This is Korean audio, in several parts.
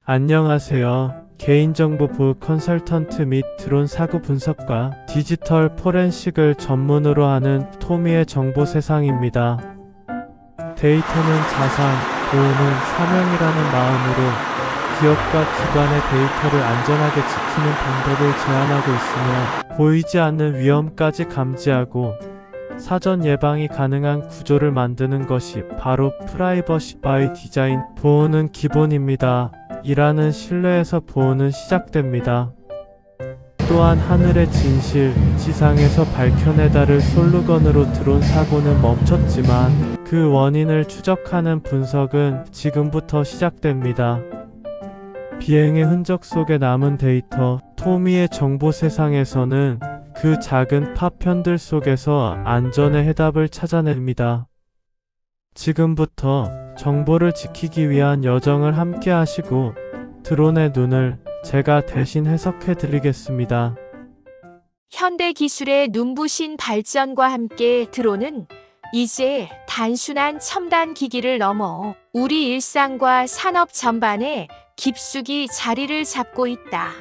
안녕하세요. 개인정보 보호 컨설턴트 및 드론 사고 분석과 디지털 포렌식을 전문으로 하는 토미의 정보세상입니다. 데이터는 자산, 보호는 사명이라는 마음으로 기업과 기관의 데이터를 안전하게 지키는 방법을 제안하고 있으며 보이지 않는 위험까지 감지하고 사전 예방이 가능한 구조를 만드는 것이 바로 프라이버시 바이 디자인, 보호는 기본입니다. 이라는 신뢰에서 보호는 시작됩니다. 또한 하늘의 진실, 지상에서 밝혀내다를 솔루건으로 드론 사고는 멈췄지만 그 원인을 추적하는 분석은 지금부터 시작됩니다. 비행의 흔적 속에 남은 데이터, 토미의 정보 세상에서는 그 작은 파편들 속에서 안전의 해답을 찾아냅니다. 지금부터 정보를 지키기 위한 여정을 함께 하시고 드론의 눈을 제가 대신 해석해 드리겠습니다. 현대 기술의 눈부신 발전과 함께 드론은 이제 단순한 첨단 기기를 넘어 우리 일상과 산업 전반에 깊숙이 자리를 잡고 있다.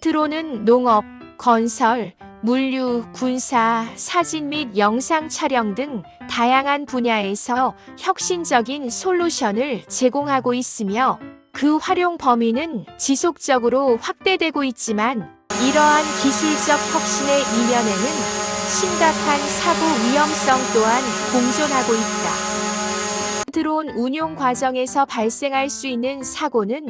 드론은 농업, 건설, 물류, 군사, 사진 및 영상 촬영 등 다양한 분야에서 혁신적인 솔루션을 제공하고 있으며 그 활용 범위는 지속적으로 확대되고 있지만 이러한 기술적 혁신의 이면에는 심각한 사고 위험성 또한 공존하고 있다. 드론 운용 과정에서 발생할 수 있는 사고는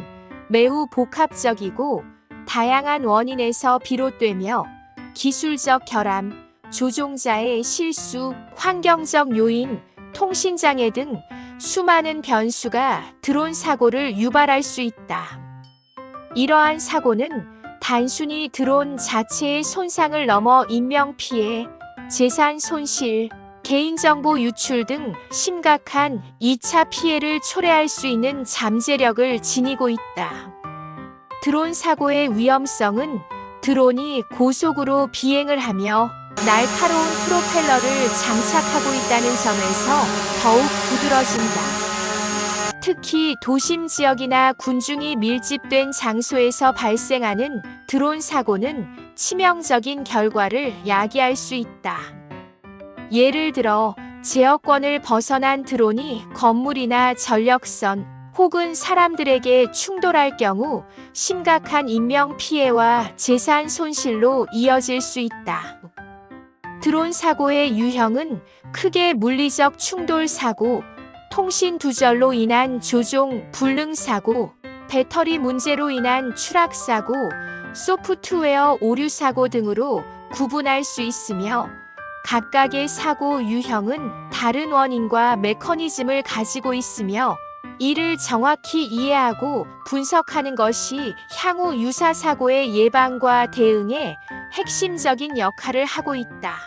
매우 복합적이고 다양한 원인에서 비롯되며 기술적 결함, 조종자의 실수, 환경적 요인, 통신장애 등 수많은 변수가 드론 사고를 유발할 수 있다. 이러한 사고는 단순히 드론 자체의 손상을 넘어 인명피해, 재산 손실, 개인정보 유출 등 심각한 2차 피해를 초래할 수 있는 잠재력을 지니고 있다. 드론 사고의 위험성은 드론이 고속으로 비행을 하며 날카로운 프로펠러를 장착하고 있다는 점에서 더욱 두드러진다. 특히 도심 지역이나 군중이 밀집된 장소에서 발생하는 드론 사고는 치명적인 결과를 야기할 수 있다. 예를 들어 제어권을 벗어난 드론이 건물이나 전력선 혹은 사람들에게 충돌할 경우 심각한 인명피해와 재산 손실로 이어질 수 있다. 드론 사고의 유형은 크게 물리적 충돌 사고, 통신 두절로 인한 조종 불능 사고, 배터리 문제로 인한 추락 사고, 소프트웨어 오류 사고 등으로 구분할 수 있으며 각각의 사고 유형은 다른 원인과 메커니즘을 가지고 있으며 이를 정확히 이해하고 분석하는 것이 향후 유사 사고의 예방과 대응에 핵심적인 역할을 하고 있다.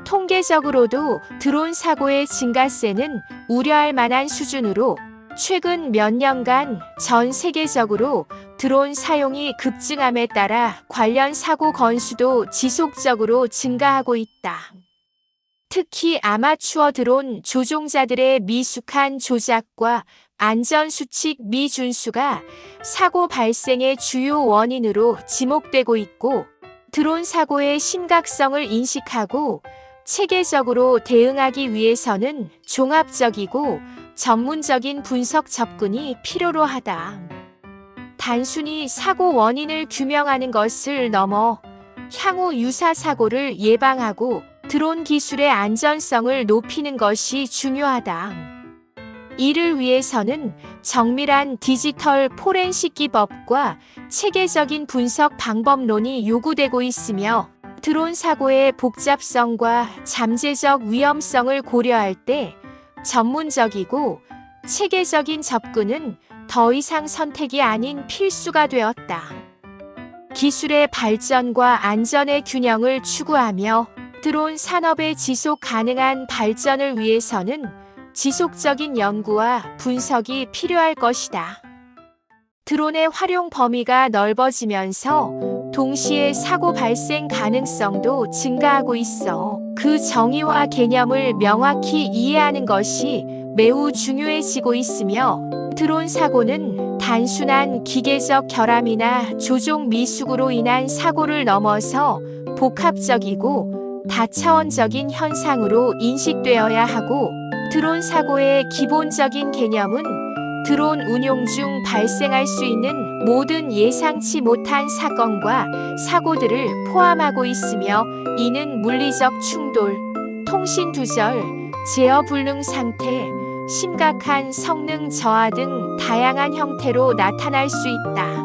통계적으로도 드론 사고의 증가세는 우려할 만한 수준으로 최근 몇 년간 전 세계적으로 드론 사용이 급증함에 따라 관련 사고 건수도 지속적으로 증가하고 있다. 특히 아마추어 드론 조종자들의 미숙한 조작과 안전수칙 미준수가 사고 발생의 주요 원인으로 지목되고 있고, 드론 사고의 심각성을 인식하고 체계적으로 대응하기 위해서는 종합적이고 전문적인 분석 접근이 필요로 하다. 단순히 사고 원인을 규명하는 것을 넘어 향후 유사 사고를 예방하고 드론 기술의 안전성을 높이는 것이 중요하다. 이를 위해서는 정밀한 디지털 포렌식 기법과 체계적인 분석 방법론이 요구되고 있으며 드론 사고의 복잡성과 잠재적 위험성을 고려할 때 전문적이고 체계적인 접근은 더 이상 선택이 아닌 필수가 되었다. 기술의 발전과 안전의 균형을 추구하며 드론 산업의 지속 가능한 발전을 위해서는 지속적인 연구와 분석이 필요할 것이다. 드론의 활용 범위가 넓어지면서 동시에 사고 발생 가능성도 증가하고 있어 그 정의와 개념을 명확히 이해하는 것이 매우 중요해지고 있으며 드론 사고는 단순한 기계적 결함이나 조종 미숙으로 인한 사고를 넘어서 복합적이고 다차원적인 현상으로 인식되어야 하고, 드론 사고의 기본적인 개념은 드론 운용 중 발생할 수 있는 모든 예상치 못한 사건과 사고들을 포함하고 있으며, 이는 물리적 충돌, 통신 두절, 제어 불능 상태, 심각한 성능 저하 등 다양한 형태로 나타날 수 있다.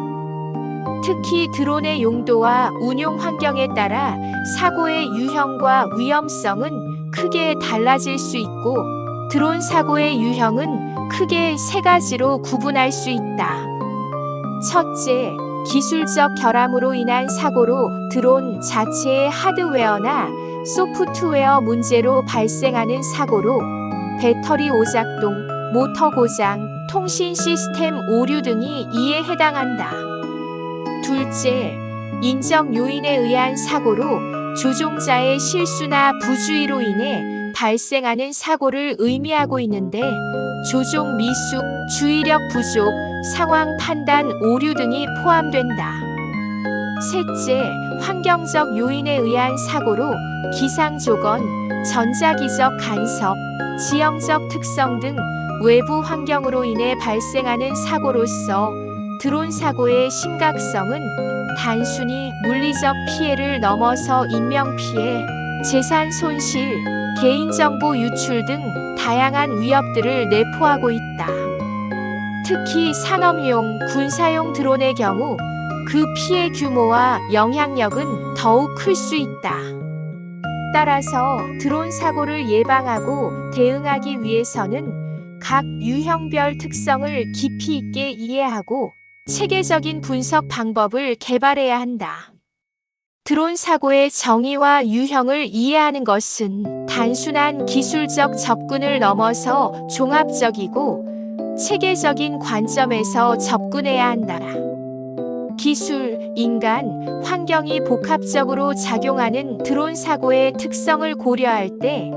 특히 드론의 용도와 운용 환경에 따라 사고의 유형과 위험성은 크게 달라질 수 있고, 드론 사고의 유형은 크게 세 가지로 구분할 수 있다. 첫째, 기술적 결함으로 인한 사고로 드론 자체의 하드웨어나 소프트웨어 문제로 발생하는 사고로 배터리 오작동, 모터 고장, 통신 시스템 오류 등이 이에 해당한다. 둘째, 인적 요인에 의한 사고로 조종자의 실수나 부주의로 인해 발생하는 사고를 의미하고 있는데, 조종 미숙, 주의력 부족, 상황 판단 오류 등이 포함된다. 셋째, 환경적 요인에 의한 사고로 기상조건, 전자기적 간섭, 지형적 특성 등 외부 환경으로 인해 발생하는 사고로서 드론 사고의 심각성은 단순히 물리적 피해를 넘어서 인명피해, 재산 손실, 개인정보 유출 등 다양한 위협들을 내포하고 있다. 특히 산업용, 군사용 드론의 경우 그 피해 규모와 영향력은 더욱 클 수 있다. 따라서 드론 사고를 예방하고 대응하기 위해서는 각 유형별 특성을 깊이 있게 이해하고 체계적인 분석 방법을 개발해야 한다. 드론 사고의 정의와 유형을 이해하는 것은 단순한 기술적 접근을 넘어서 종합적이고 체계적인 관점에서 접근해야 한다. 기술, 인간, 환경이 복합적으로 작용하는 드론 사고의 특성을 고려할 때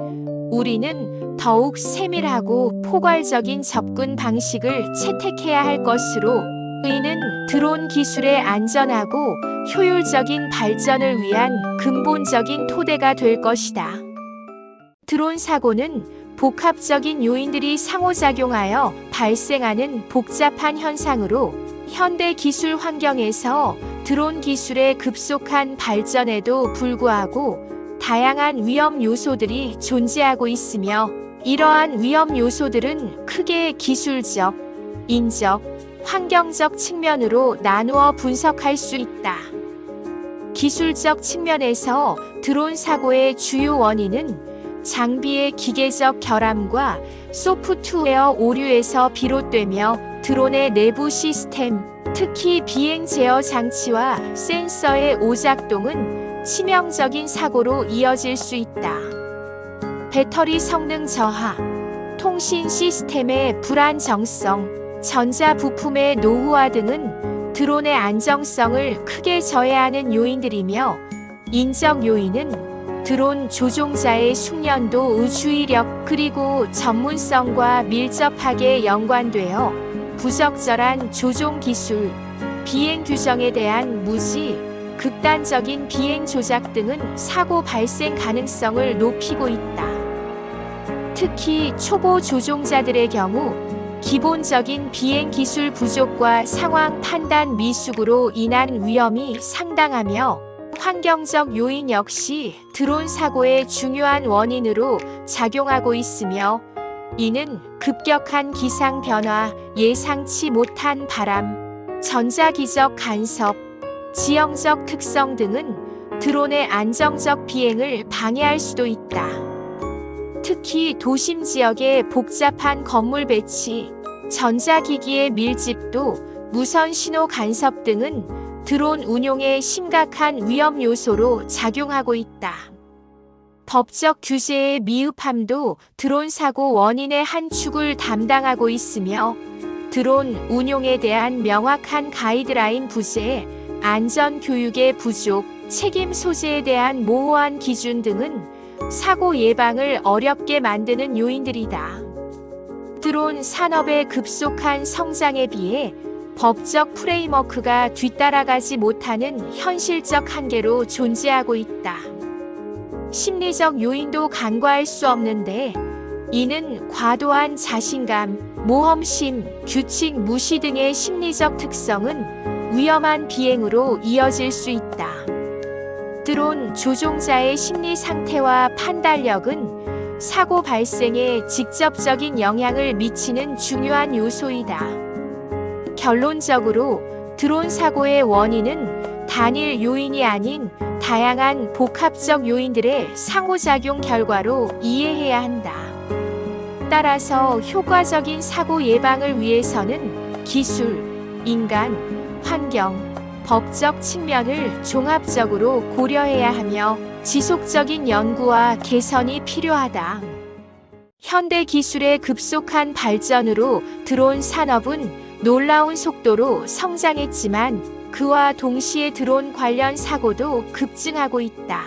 우리는 더욱 세밀하고 포괄적인 접근 방식을 채택해야 할 것으로, 이는 드론 기술의 안전하고 효율적인 발전을 위한 근본적인 토대가 될 것이다. 드론 사고는 복합적인 요인들이 상호작용하여 발생하는 복잡한 현상으로, 현대 기술 환경에서 드론 기술의 급속한 발전에도 불구하고 다양한 위험 요소들이 존재하고 있으며, 이러한 위험 요소들은 크게 기술적, 인적, 환경적 측면으로 나누어 분석할 수 있다. 기술적 측면에서 드론 사고의 주요 원인은 장비의 기계적 결함과 소프트웨어 오류에서 비롯되며, 드론의 내부 시스템, 특히 비행 제어 장치와 센서의 오작동은 치명적인 사고로 이어질 수 있다. 배터리 성능 저하, 통신 시스템의 불안정성, 전자 부품의 노후화 등은 드론의 안정성을 크게 저해하는 요인들이며, 인적 요인은 드론 조종자의 숙련도, 주의력, 그리고 전문성과 밀접하게 연관되어 부적절한 조종 기술, 비행 규정에 대한 무지, 극단적인 비행 조작 등은 사고 발생 가능성을 높이고 있다. 특히 초보 조종자들의 경우 기본적인 비행 기술 부족과 상황 판단 미숙으로 인한 위험이 상당하며, 환경적 요인 역시 드론 사고의 중요한 원인으로 작용하고 있으며, 이는 급격한 기상 변화, 예상치 못한 바람, 전자기적 간섭, 지형적 특성 등은 드론의 안정적 비행을 방해할 수도 있다. 특히 도심 지역의 복잡한 건물 배치, 전자기기의 밀집도, 무선 신호 간섭 등은 드론 운용에 심각한 위험 요소로 작용하고 있다. 법적 규제의 미흡함도 드론 사고 원인의 한 축을 담당하고 있으며, 드론 운용에 대한 명확한 가이드라인 부재, 안전 교육의 부족, 책임 소재에 대한 모호한 기준 등은 사고 예방을 어렵게 만드는 요인들이다. 드론 산업의 급속한 성장에 비해 법적 프레임워크가 뒤따라가지 못하는 현실적 한계로 존재하고 있다. 심리적 요인도 간과할 수 없는데 이는 과도한 자신감, 모험심, 규칙 무시 등의 심리적 특성은 위험한 비행으로 이어질 수 있다. 드론 조종자의 심리 상태와 판단력은 사고 발생에 직접적인 영향을 미치는 중요한 요소이다. 결론적으로 드론 사고의 원인은 단일 요인이 아닌 다양한 복합적 요인들의 상호작용 결과로 이해해야 한다. 따라서 효과적인 사고 예방을 위해서는 기술, 인간, 환경, 법적 측면을 종합적으로 고려해야 하며 지속적인 연구와 개선이 필요하다. 현대 기술의 급속한 발전으로 드론 산업은 놀라운 속도로 성장했지만 그와 동시에 드론 관련 사고도 급증하고 있다.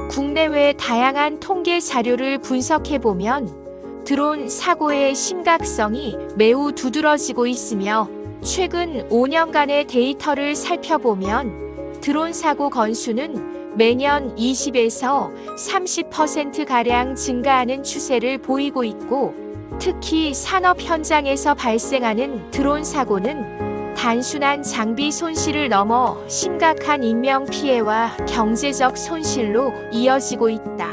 국내외 다양한 통계 자료를 분석해보면 드론 사고의 심각성이 매우 두드러지고 있으며 최근 5년간의 데이터를 살펴보면 드론 사고 건수는 매년 20에서 30%가량 증가하는 추세를 보이고 있고 특히 산업 현장에서 발생하는 드론 사고는 단순한 장비 손실을 넘어 심각한 인명 피해와 경제적 손실로 이어지고 있다.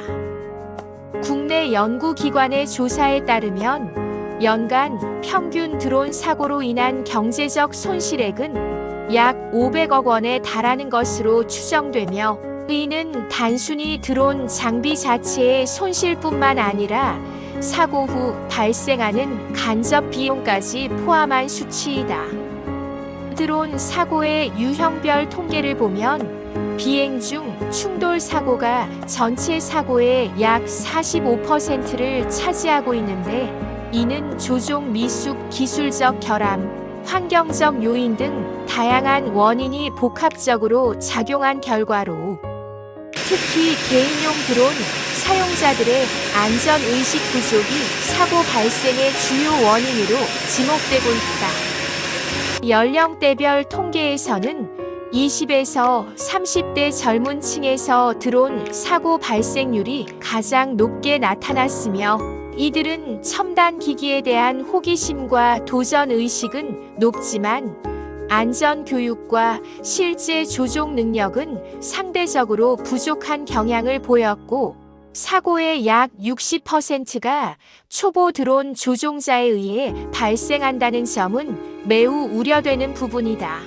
국내 연구기관의 조사에 따르면 연간 평균 드론 사고로 인한 경제적 손실액은 약 500억 원에 달하는 것으로 추정되며 이는 단순히 드론 장비 자체의 손실뿐만 아니라 사고 후 발생하는 간접 비용까지 포함한 수치이다. 드론 사고의 유형별 통계를 보면 비행 중 충돌 사고가 전체 사고의 약 45%를 차지하고 있는데 이는 조종 미숙, 기술적 결함, 환경적 요인 등 다양한 원인이 복합적으로 작용한 결과로 특히 개인용 드론 사용자들의 안전의식 부족이 사고 발생의 주요 원인으로 지목되고 있다. 연령대별 통계에서는 20에서 30대 젊은 층에서 드론 사고 발생률이 가장 높게 나타났으며 이들은 첨단 기기에 대한 호기심과 도전 의식은 높지만 안전 교육과 실제 조종 능력은 상대적으로 부족한 경향을 보였고 사고의 약 60%가 초보 드론 조종자에 의해 발생한다는 점은 매우 우려되는 부분이다.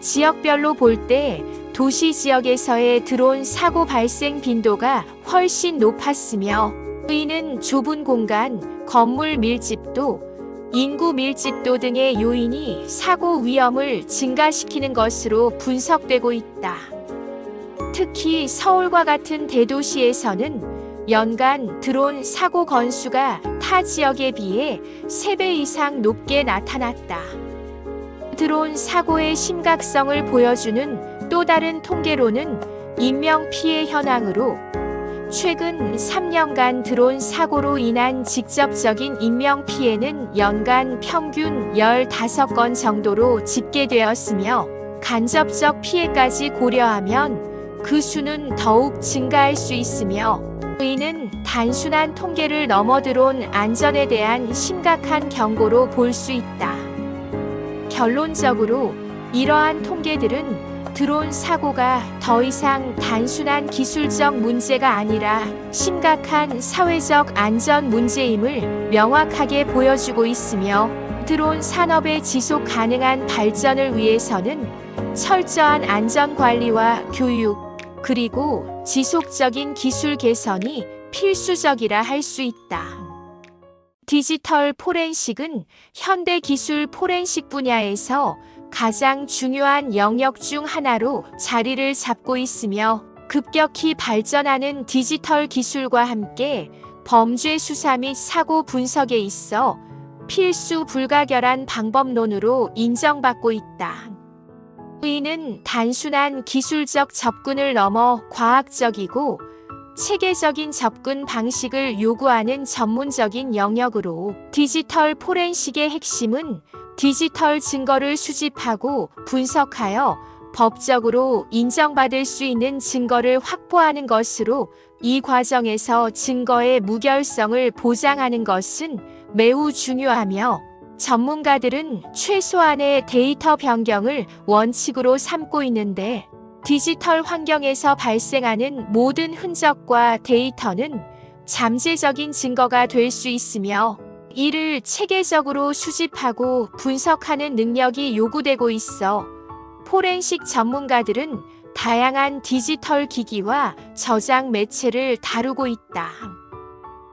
지역별로 볼 때 도시 지역에서의 드론 사고 발생 빈도가 훨씬 높았으며 이는 좁은 공간, 건물 밀집도, 인구 밀집도 등의 요인이 사고 위험을 증가시키는 것으로 분석되고 있다. 특히 서울과 같은 대도시에서는 연간 드론 사고 건수가 타 지역에 비해 3배 이상 높게 나타났다. 드론 사고의 심각성을 보여주는 또 다른 통계로는 인명피해 현황으로 최근 3년간 드론 사고로 인한 직접적인 인명피해는 연간 평균 15건 정도로 집계되었으며 간접적 피해까지 고려하면 그 수는 더욱 증가할 수 있으며 이는 단순한 통계를 넘어 드론 안전에 대한 심각한 경고로 볼 수 있다. 결론적으로 이러한 통계들은 드론 사고가 더 이상 단순한 기술적 문제가 아니라 심각한 사회적 안전 문제임을 명확하게 보여주고 있으며 드론 산업의 지속 가능한 발전을 위해서는 철저한 안전 관리와 교육, 그리고 지속적인 기술 개선이 필수적이라 할 수 있다. 디지털 포렌식은 현대 기술 포렌식 분야에서 가장 중요한 영역 중 하나로 자리를 잡고 있으며 급격히 발전하는 디지털 기술과 함께 범죄 수사 및 사고 분석에 있어 필수 불가결한 방법론으로 인정받고 있다. 이는 단순한 기술적 접근을 넘어 과학적이고 체계적인 접근 방식을 요구하는 전문적인 영역으로 디지털 포렌식의 핵심은 디지털 증거를 수집하고 분석하여 법적으로 인정받을 수 있는 증거를 확보하는 것으로 이 과정에서 증거의 무결성을 보장하는 것은 매우 중요하며 전문가들은 최소한의 데이터 변경을 원칙으로 삼고 있는데 디지털 환경에서 발생하는 모든 흔적과 데이터는 잠재적인 증거가 될 수 있으며 이를 체계적으로 수집하고 분석하는 능력이 요구되고 있어 포렌식 전문가들은 다양한 디지털 기기와 저장 매체를 다루고 있다.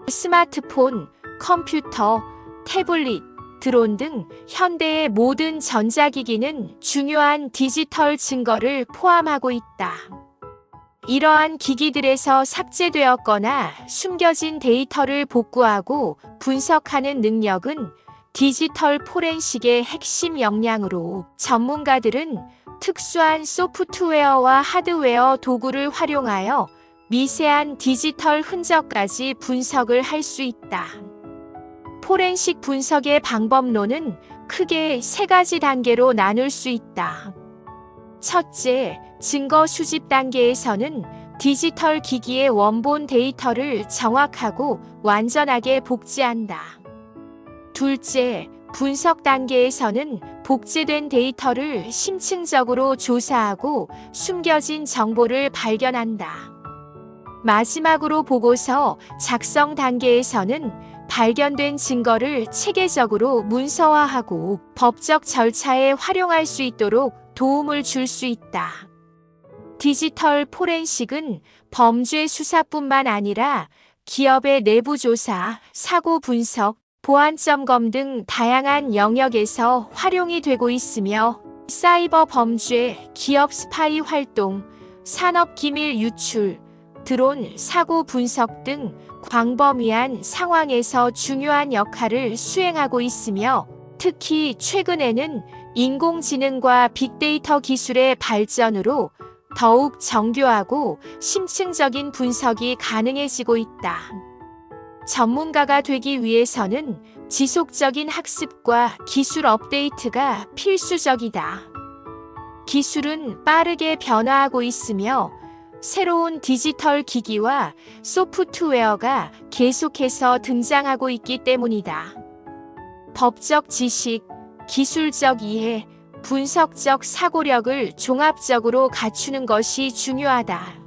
스마트폰, 컴퓨터, 태블릿, 드론 등 현대의 모든 전자기기는 중요한 디지털 증거를 포함하고 있다. 이러한 기기들에서 삭제되었거나 숨겨진 데이터를 복구하고 분석하는 능력은 디지털 포렌식의 핵심 역량으로 전문가들은 특수한 소프트웨어와 하드웨어 도구를 활용하여 미세한 디지털 흔적까지 분석을 할 수 있다. 포렌식 분석의 방법론은 크게 세 가지 단계로 나눌 수 있다. 첫째, 증거 수집 단계에서는 디지털 기기의 원본 데이터를 정확하고 완전하게 복제한다. 둘째, 분석 단계에서는 복제된 데이터를 심층적으로 조사하고 숨겨진 정보를 발견한다. 마지막으로 보고서 작성 단계에서는 발견된 증거를 체계적으로 문서화하고 법적 절차에 활용할 수 있도록 도움을 줄 수 있다. 디지털 포렌식은 범죄 수사뿐만 아니라 기업의 내부 조사, 사고 분석, 보안 점검 등 다양한 영역에서 활용이 되고 있으며 사이버 범죄, 기업 스파이 활동, 산업 기밀 유출, 드론 사고 분석 등 광범위한 상황에서 중요한 역할을 수행하고 있으며 특히 최근에는 인공지능과 빅데이터 기술의 발전으로 더욱 정교하고 심층적인 분석이 가능해지고 있다. 전문가가 되기 위해서는 지속적인 학습과 기술 업데이트가 필수적이다. 기술은 빠르게 변화하고 있으며 새로운 디지털 기기와 소프트웨어가 계속해서 등장하고 있기 때문이다. 법적 지식, 기술적 이해, 분석적 사고력을 종합적으로 갖추는 것이 중요하다.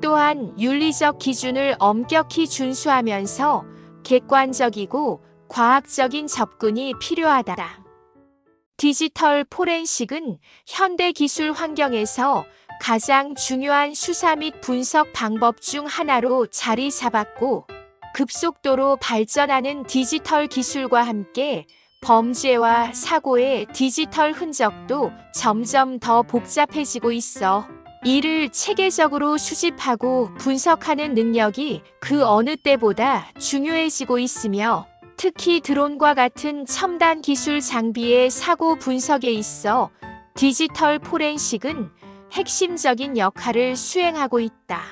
또한 윤리적 기준을 엄격히 준수하면서 객관적이고 과학적인 접근이 필요하다. 디지털 포렌식은 현대 기술 환경에서 가장 중요한 수사 및 분석 방법 중 하나로 자리 잡았고 급속도로 발전하는 디지털 기술과 함께 범죄와 사고의 디지털 흔적도 점점 더 복잡해지고 있어 이를 체계적으로 수집하고 분석하는 능력이 그 어느 때보다 중요해지고 있으며 특히 드론과 같은 첨단 기술 장비의 사고 분석에 있어 디지털 포렌식은 핵심적인 역할을 수행하고 있다.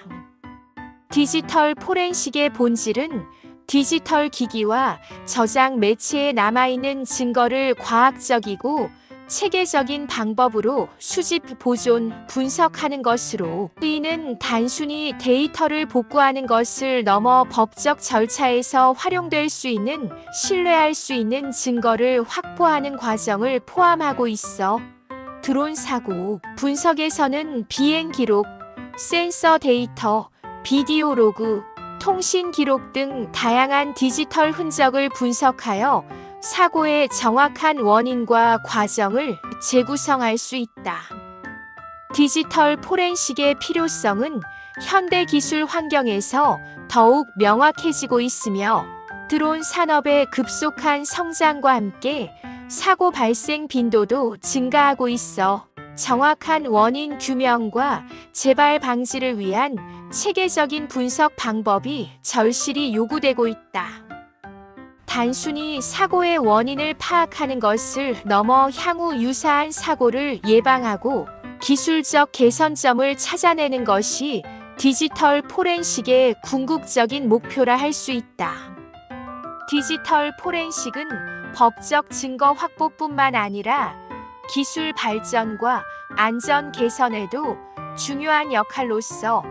디지털 포렌식의 본질은 디지털 기기와 저장 매체에 남아있는 증거를 과학적이고 체계적인 방법으로 수집, 보존, 분석하는 것으로 이는 단순히 데이터를 복구하는 것을 넘어 법적 절차에서 활용될 수 있는 신뢰할 수 있는 증거를 확보하는 과정을 포함하고 있어 드론 사고 분석에서는 비행 기록, 센서 데이터, 비디오 로그, 통신 기록 등 다양한 디지털 흔적을 분석하여 사고의 정확한 원인과 과정을 재구성할 수 있다. 디지털 포렌식의 필요성은 현대 기술 환경에서 더욱 명확해지고 있으며 드론 산업의 급속한 성장과 함께 사고 발생 빈도도 증가하고 있어 정확한 원인 규명과 재발 방지를 위한 체계적인 분석 방법이 절실히 요구되고 있다. 단순히 사고의 원인을 파악하는 것을 넘어 향후 유사한 사고를 예방하고 기술적 개선점을 찾아내는 것이 디지털 포렌식의 궁극적인 목표라 할 수 있다. 디지털 포렌식은 법적 증거 확보뿐만 아니라 기술 발전과 안전 개선에도 중요한 역할로서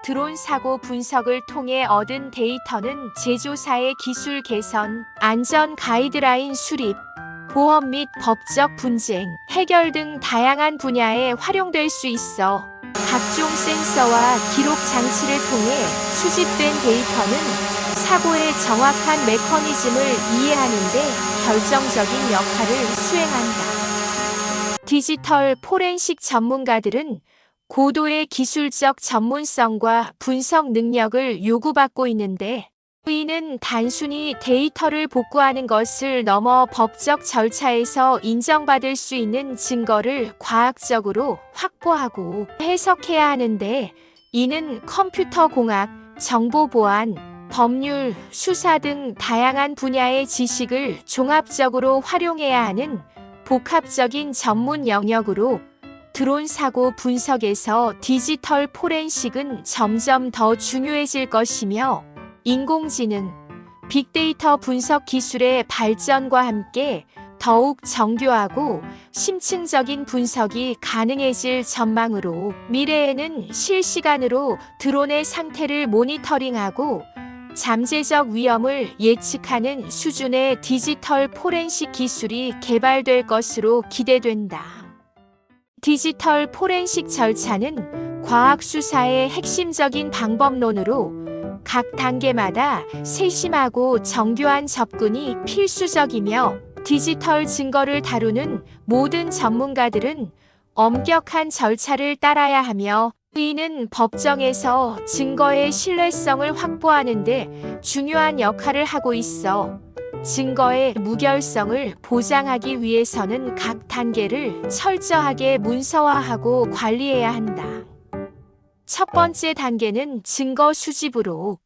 드론 사고 분석을 통해 얻은 데이터는 제조사의 기술 개선, 안전 가이드라인 수립, 보험 및 법적 분쟁, 해결 등 다양한 분야에 활용될 수 있어 각종 센서와 기록 장치를 통해 수집된 데이터는 사고의 정확한 메커니즘을 이해하는 데 결정적인 역할을 수행한다. 디지털 포렌식 전문가들은 고도의 기술적 전문성과 분석 능력을 요구받고 있는데, 이는 단순히 데이터를 복구하는 것을 넘어 법적 절차에서 인정받을 수 있는 증거를 과학적으로 확보하고 해석해야 하는데, 이는 컴퓨터 공학, 정보 보안, 법률, 수사 등 다양한 분야의 지식을 종합적으로 활용해야 하는 복합적인 전문 영역으로, 드론 사고 분석에서 디지털 포렌식은 점점 더 중요해질 것이며, 인공지능, 빅데이터 분석 기술의 발전과 함께 더욱 정교하고 심층적인 분석이 가능해질 전망으로, 미래에는 실시간으로 드론의 상태를 모니터링하고 잠재적 위험을 예측하는 수준의 디지털 포렌식 기술이 개발될 것으로 기대된다. 디지털 포렌식 절차는 과학 수사의 핵심적인 방법론으로 각 단계마다 세심하고 정교한 접근이 필수적이며, 디지털 증거를 다루는 모든 전문가들은 엄격한 절차를 따라야 하며, 이는 법정에서 증거의 신뢰성을 확보하는 데 중요한 역할을 하고 있어 증거의 무결성을 보장하기 위해서는 각 단계를 철저하게 문서화하고 관리해야 한다. 첫 번째 단계는 증거 수집으로,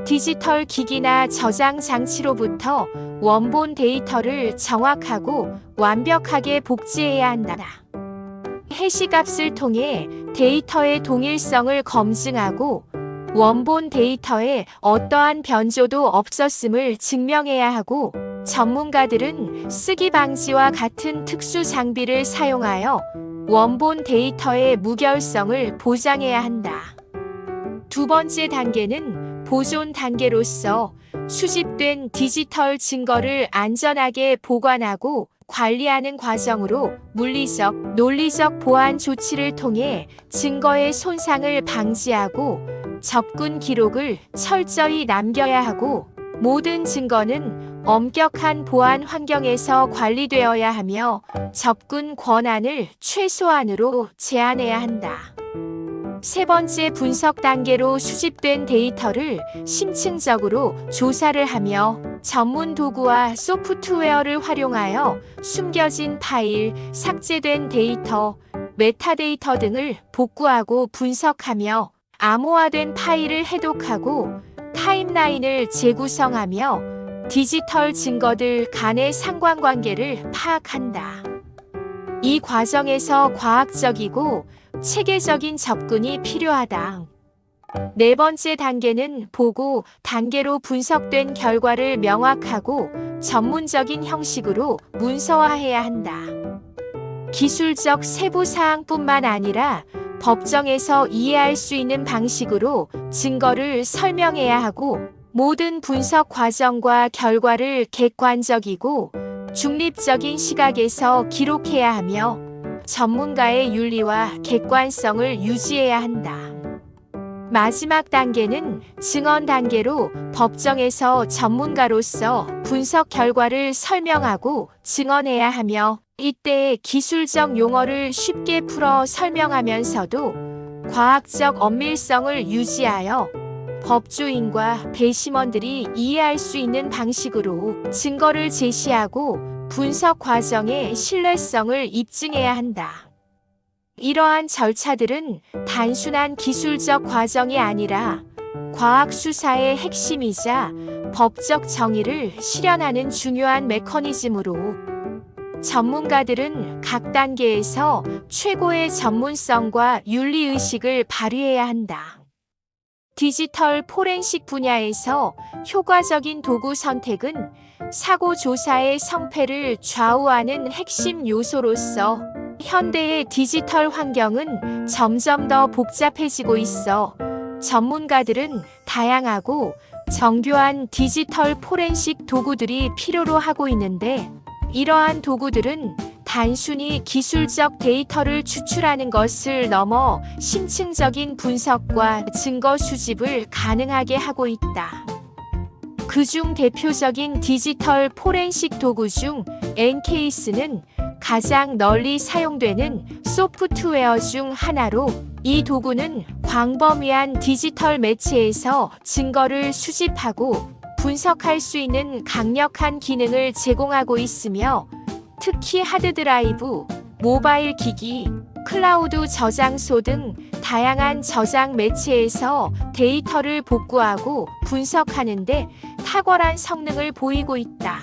디지털 기기나 저장 장치로부터 원본 데이터를 정확하고 완벽하게 복제해야 한다. 해시값을 통해 데이터의 동일성을 검증하고 원본 데이터에 어떠한 변조도 없었음을 증명해야 하고, 전문가들은 쓰기 방지와 같은 특수 장비를 사용하여 원본 데이터의 무결성을 보장해야 한다. 두 번째 단계는 보존 단계로서 수집된 디지털 증거를 안전하게 보관하고 관리하는 과정으로 물리적, 논리적 보안 조치를 통해 증거의 손상을 방지하고 접근 기록을 철저히 남겨야 하고, 모든 증거는 엄격한 보안 환경에서 관리되어야 하며 접근 권한을 최소한으로 제한해야 한다. 세 번째 분석 단계로 수집된 데이터를 심층적으로 조사를 하며 전문 도구와 소프트웨어를 활용하여 숨겨진 파일, 삭제된 데이터, 메타데이터 등을 복구하고 분석하며 암호화된 파일을 해독하고 타임라인을 재구성하며 디지털 증거들 간의 상관관계를 파악한다. 이 과정에서 과학적이고 체계적인 접근이 필요하다. 네 번째 단계는 보고 단계로 분석된 결과를 명확하고 전문적인 형식으로 문서화해야 한다. 기술적 세부 사항뿐만 아니라 법정에서 이해할 수 있는 방식으로 증거를 설명해야 하고, 모든 분석 과정과 결과를 객관적이고 중립적인 시각에서 기록해야 하며 전문가의 윤리와 객관성을 유지해야 한다. 마지막 단계는 증언 단계로 법정에서 전문가로서 분석 결과를 설명하고 증언해야 하며, 이때 기술적 용어를 쉽게 풀어 설명하면서도 과학적 엄밀성을 유지하여 법조인과 배심원들이 이해할 수 있는 방식으로 증거를 제시하고 분석 과정의 신뢰성을 입증해야 한다. 이러한 절차들은 단순한 기술적 과정이 아니라 과학 수사의 핵심이자 법적 정의를 실현하는 중요한 메커니즘으로, 전문가들은 각 단계에서 최고의 전문성과 윤리의식을 발휘해야 한다. 디지털 포렌식 분야에서 효과적인 도구 선택은 사고 조사의 성패를 좌우하는 핵심 요소로서 현대의 디지털 환경은 점점 더 복잡해지고 있어 전문가들은 다양하고 정교한 디지털 포렌식 도구들이 필요로 하고 있는데, 이러한 도구들은 단순히 기술적 데이터를 추출하는 것을 넘어 심층적인 분석과 증거 수집을 가능하게 하고 있다. 그중 대표적인 디지털 포렌식 도구 중 엔케이스는 가장 널리 사용되는 소프트웨어 중 하나로, 이 도구는 광범위한 디지털 매체에서 증거를 수집하고 분석할 수 있는 강력한 기능을 제공하고 있으며, 특히 하드드라이브, 모바일 기기, 클라우드 저장소 등 다양한 저장 매체에서 데이터를 복구하고 분석하는 데 탁월한 성능을 보이고 있다.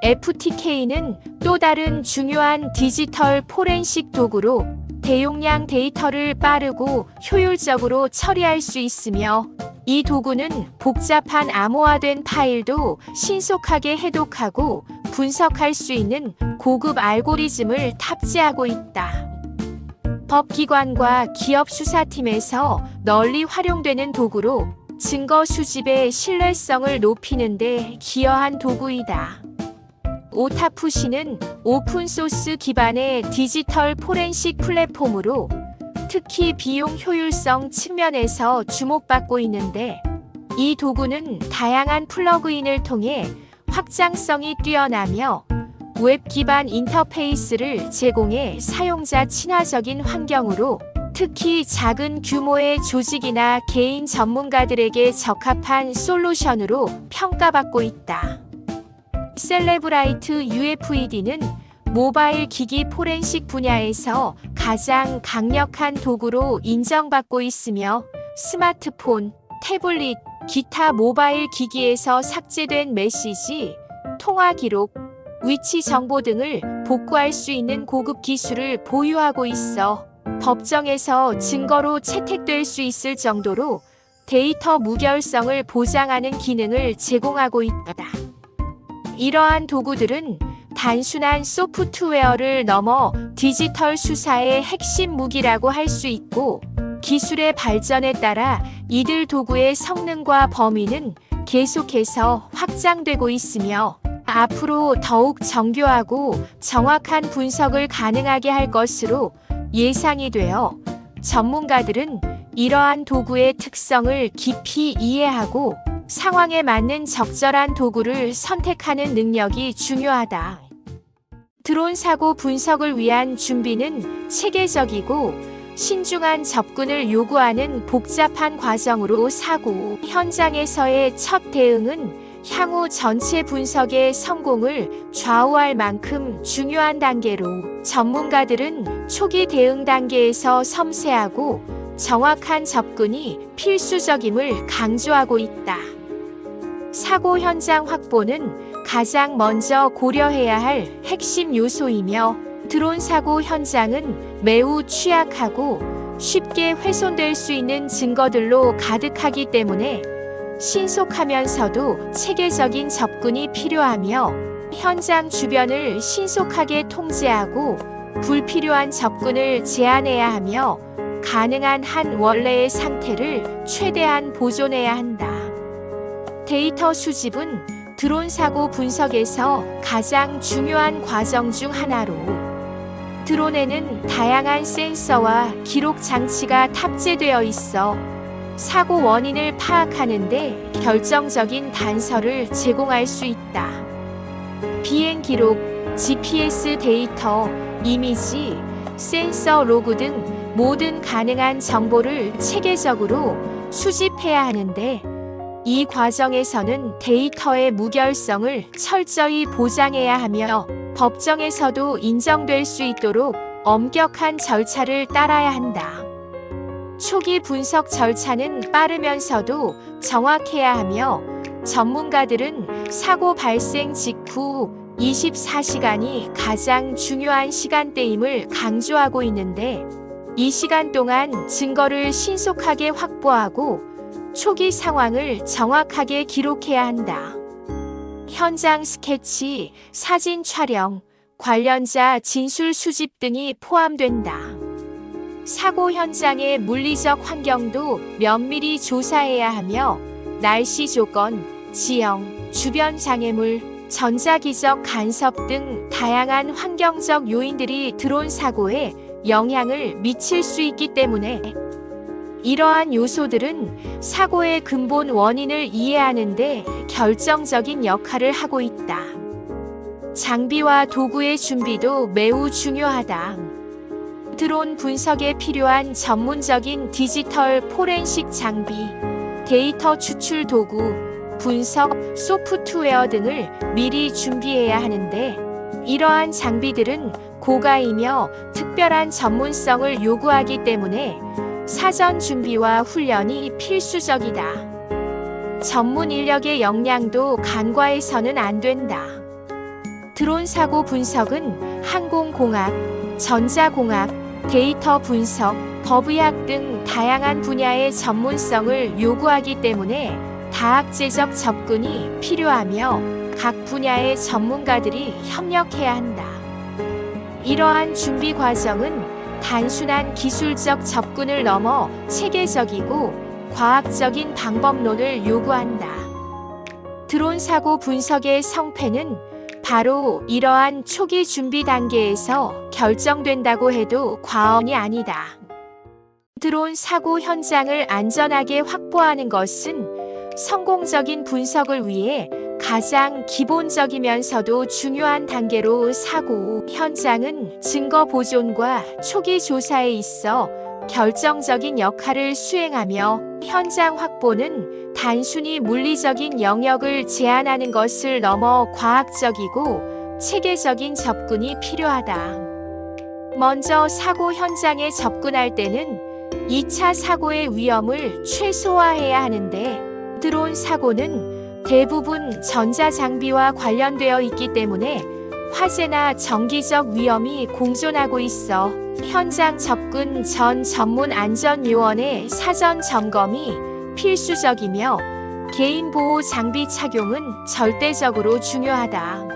FTK는 또 다른 중요한 디지털 포렌식 도구로 대용량 데이터를 빠르고 효율적으로 처리할 수 있으며, 이 도구는 복잡한 암호화된 파일도 신속하게 해독하고 분석할 수 있는 고급 알고리즘을 탑재하고 있다. 법기관과 기업 수사팀에서 널리 활용되는 도구로 증거 수집의 신뢰성을 높이는 데 기여한 도구이다. 오타푸시는 오픈소스 기반의 디지털 포렌식 플랫폼으로 특히 비용 효율성 측면에서 주목받고 있는데, 이 도구는 다양한 플러그인을 통해 확장성이 뛰어나며 웹 기반 인터페이스를 제공해 사용자 친화적인 환경으로 특히 작은 규모의 조직이나 개인 전문가들에게 적합한 솔루션으로 평가받고 있다. 셀레브라이트 UFED는 모바일 기기 포렌식 분야에서 가장 강력한 도구로 인정받고 있으며, 스마트폰, 태블릿, 기타 모바일 기기에서 삭제된 메시지, 통화 기록, 위치 정보 등을 복구할 수 있는 고급 기술을 보유하고 있어 법정에서 증거로 채택될 수 있을 정도로 데이터 무결성을 보장하는 기능을 제공하고 있다. 이러한 도구들은 단순한 소프트웨어를 넘어 디지털 수사의 핵심 무기라고 할 수 있고, 기술의 발전에 따라 이들 도구의 성능과 범위는 계속해서 확장되고 있으며, 앞으로 더욱 정교하고 정확한 분석을 가능하게 할 것으로 예상이 되어 전문가들은 이러한 도구의 특성을 깊이 이해하고 상황에 맞는 적절한 도구를 선택하는 능력이 중요하다. 드론 사고 분석을 위한 준비는 체계적이고 신중한 접근을 요구하는 복잡한 과정으로, 사고 현장에서의 첫 대응은 향후 전체 분석의 성공을 좌우할 만큼 중요한 단계로, 전문가들은 초기 대응 단계에서 섬세하고 정확한 접근이 필수적임을 강조하고 있다. 사고 현장 확보는 가장 먼저 고려해야 할 핵심 요소이며, 드론 사고 현장은 매우 취약하고 쉽게 훼손될 수 있는 증거들로 가득하기 때문에 신속하면서도 체계적인 접근이 필요하며, 현장 주변을 신속하게 통제하고 불필요한 접근을 제한해야 하며, 가능한 한 원래의 상태를 최대한 보존해야 한다. 데이터 수집은 드론 사고 분석에서 가장 중요한 과정 중 하나로, 드론에는 다양한 센서와 기록 장치가 탑재되어 있어 사고 원인을 파악하는 데 결정적인 단서를 제공할 수 있다. 비행 기록, GPS 데이터, 이미지, 센서 로그 등 모든 가능한 정보를 체계적으로 수집해야 하는데, 이 과정에서는 데이터의 무결성을 철저히 보장해야 하며 법정에서도 인정될 수 있도록 엄격한 절차를 따라야 한다. 초기 분석 절차는 빠르면서도 정확해야 하며, 전문가들은 사고 발생 직후 24시간이 가장 중요한 시간대임을 강조하고 있는데, 이 시간 동안 증거를 신속하게 확보하고 초기 상황을 정확하게 기록해야 한다. 현장 스케치, 사진 촬영, 관련자 진술 수집 등이 포함된다. 사고 현장의 물리적 환경도 면밀히 조사해야 하며 날씨 조건, 지형, 주변 장애물, 전자기적 간섭 등 다양한 환경적 요인들이 드론 사고에 영향을 미칠 수 있기 때문에 이러한 요소들은 사고의 근본 원인을 이해하는 데 결정적인 역할을 하고 있다. 장비와 도구의 준비도 매우 중요하다. 드론 분석에 필요한 전문적인 디지털 포렌식 장비, 데이터 추출 도구, 분석 소프트웨어 등을 미리 준비해야 하는데 이러한 장비들은 고가이며 특별한 전문성을 요구하기 때문에 사전 준비와 훈련이 필수적이다. 전문 인력의 역량도 간과해서는 안 된다. 드론 사고 분석은 항공공학, 전자공학, 데이터 분석, 법의학 등 다양한 분야의 전문성을 요구하기 때문에 다학제적 접근이 필요하며 각 분야의 전문가들이 협력해야 한다. 이러한 준비 과정은 단순한 기술적 접근을 넘어 체계적이고 과학적인 방법론을 요구한다. 드론 사고 분석의 성패는 바로 이러한 초기 준비 단계에서 결정된다고 해도 과언이 아니다. 드론 사고 현장을 안전하게 확보하는 것은 성공적인 분석을 위해 가장 기본적이면서도 중요한 단계로 사고 현장은 증거 보존과 초기 조사에 있어 결정적인 역할을 수행하며 현장 확보는 단순히 물리적인 영역을 제한하는 것을 넘어 과학적이고 체계적인 접근이 필요하다. 먼저 사고 현장에 접근할 때는 2차 사고의 위험을 최소화해야 하는데 드론 사고는 대부분 전자장비와 관련되어 있기 때문에 화재나 정기적 위험이 공존하고 있어 현장 접근 전 전문 안전요원의 사전 점검이 필수적이며 개인보호 장비 착용은 절대적으로 중요하다.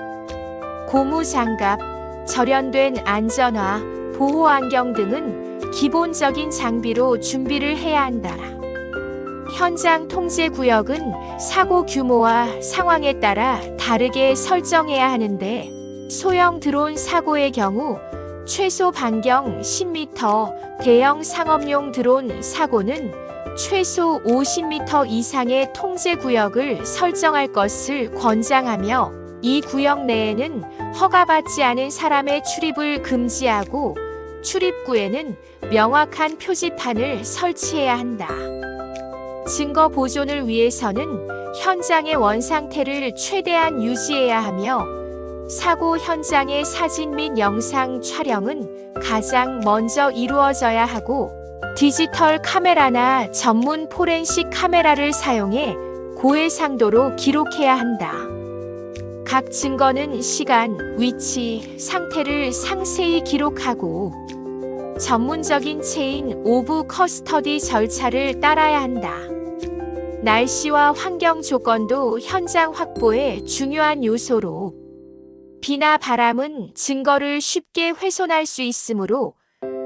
고무장갑, 절연된 안전화, 보호안경 등은 기본적인 장비로 준비를 해야 한다. 현장 통제 구역은 사고 규모와 상황에 따라 다르게 설정해야 하는데 소형 드론 사고의 경우 최소 반경 10m, 대형 상업용 드론 사고는 최소 50m 이상의 통제 구역을 설정할 것을 권장하며 이 구역 내에는 허가받지 않은 사람의 출입을 금지하고 출입구에는 명확한 표지판을 설치해야 한다. 증거 보존을 위해서는 현장의 원상태를 최대한 유지해야 하며 사고 현장의 사진 및 영상 촬영은 가장 먼저 이루어져야 하고 디지털 카메라나 전문 포렌식 카메라를 사용해 고해상도로 기록해야 한다. 각 증거는 시간, 위치, 상태를 상세히 기록하고 전문적인 체인 오브 커스터디 절차를 따라야 한다. 날씨와 환경 조건도 현장 확보에 중요한 요소로 비나 바람은 증거를 쉽게 훼손할 수 있으므로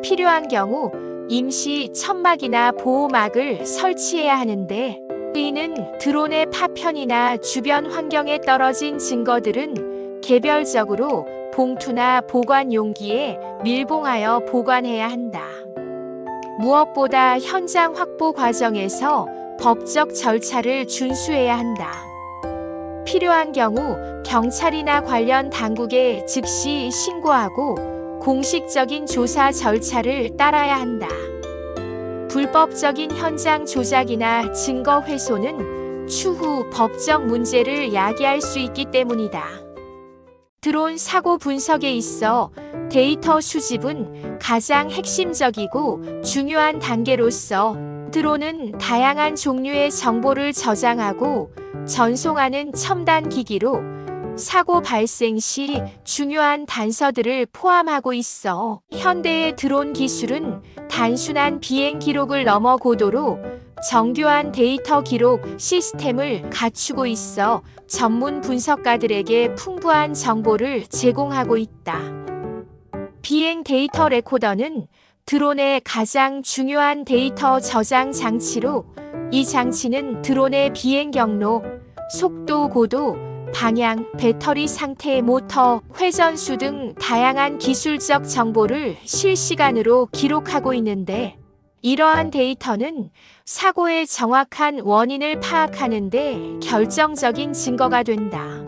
필요한 경우 임시 천막이나 보호막을 설치해야 하는데 이는 드론의 파편이나 주변 환경에 떨어진 증거들은 개별적으로 봉투나 보관 용기에 밀봉하여 보관해야 한다. 무엇보다 현장 확보 과정에서 법적 절차를 준수해야 한다. 필요한 경우 경찰이나 관련 당국에 즉시 신고하고 공식적인 조사 절차를 따라야 한다. 불법적인 현장 조작이나 증거 훼손은 추후 법적 문제를 야기할 수 있기 때문이다. 드론 사고 분석에 있어 데이터 수집은 가장 핵심적이고 중요한 단계로서 드론은 다양한 종류의 정보를 저장하고 전송하는 첨단 기기로 사고 발생 시 중요한 단서들을 포함하고 있어 현대의 드론 기술은 단순한 비행 기록을 넘어 고도로 정교한 데이터 기록 시스템을 갖추고 있어 전문 분석가들에게 풍부한 정보를 제공하고 있다. 비행 데이터 레코더는 드론의 가장 중요한 데이터 저장 장치로, 이 장치는 드론의 비행 경로, 속도, 고도, 방향, 배터리 상태, 모터, 회전수 등 다양한 기술적 정보를 실시간으로 기록하고 있는데, 이러한 데이터는 사고의 정확한 원인을 파악하는 데 결정적인 증거가 된다.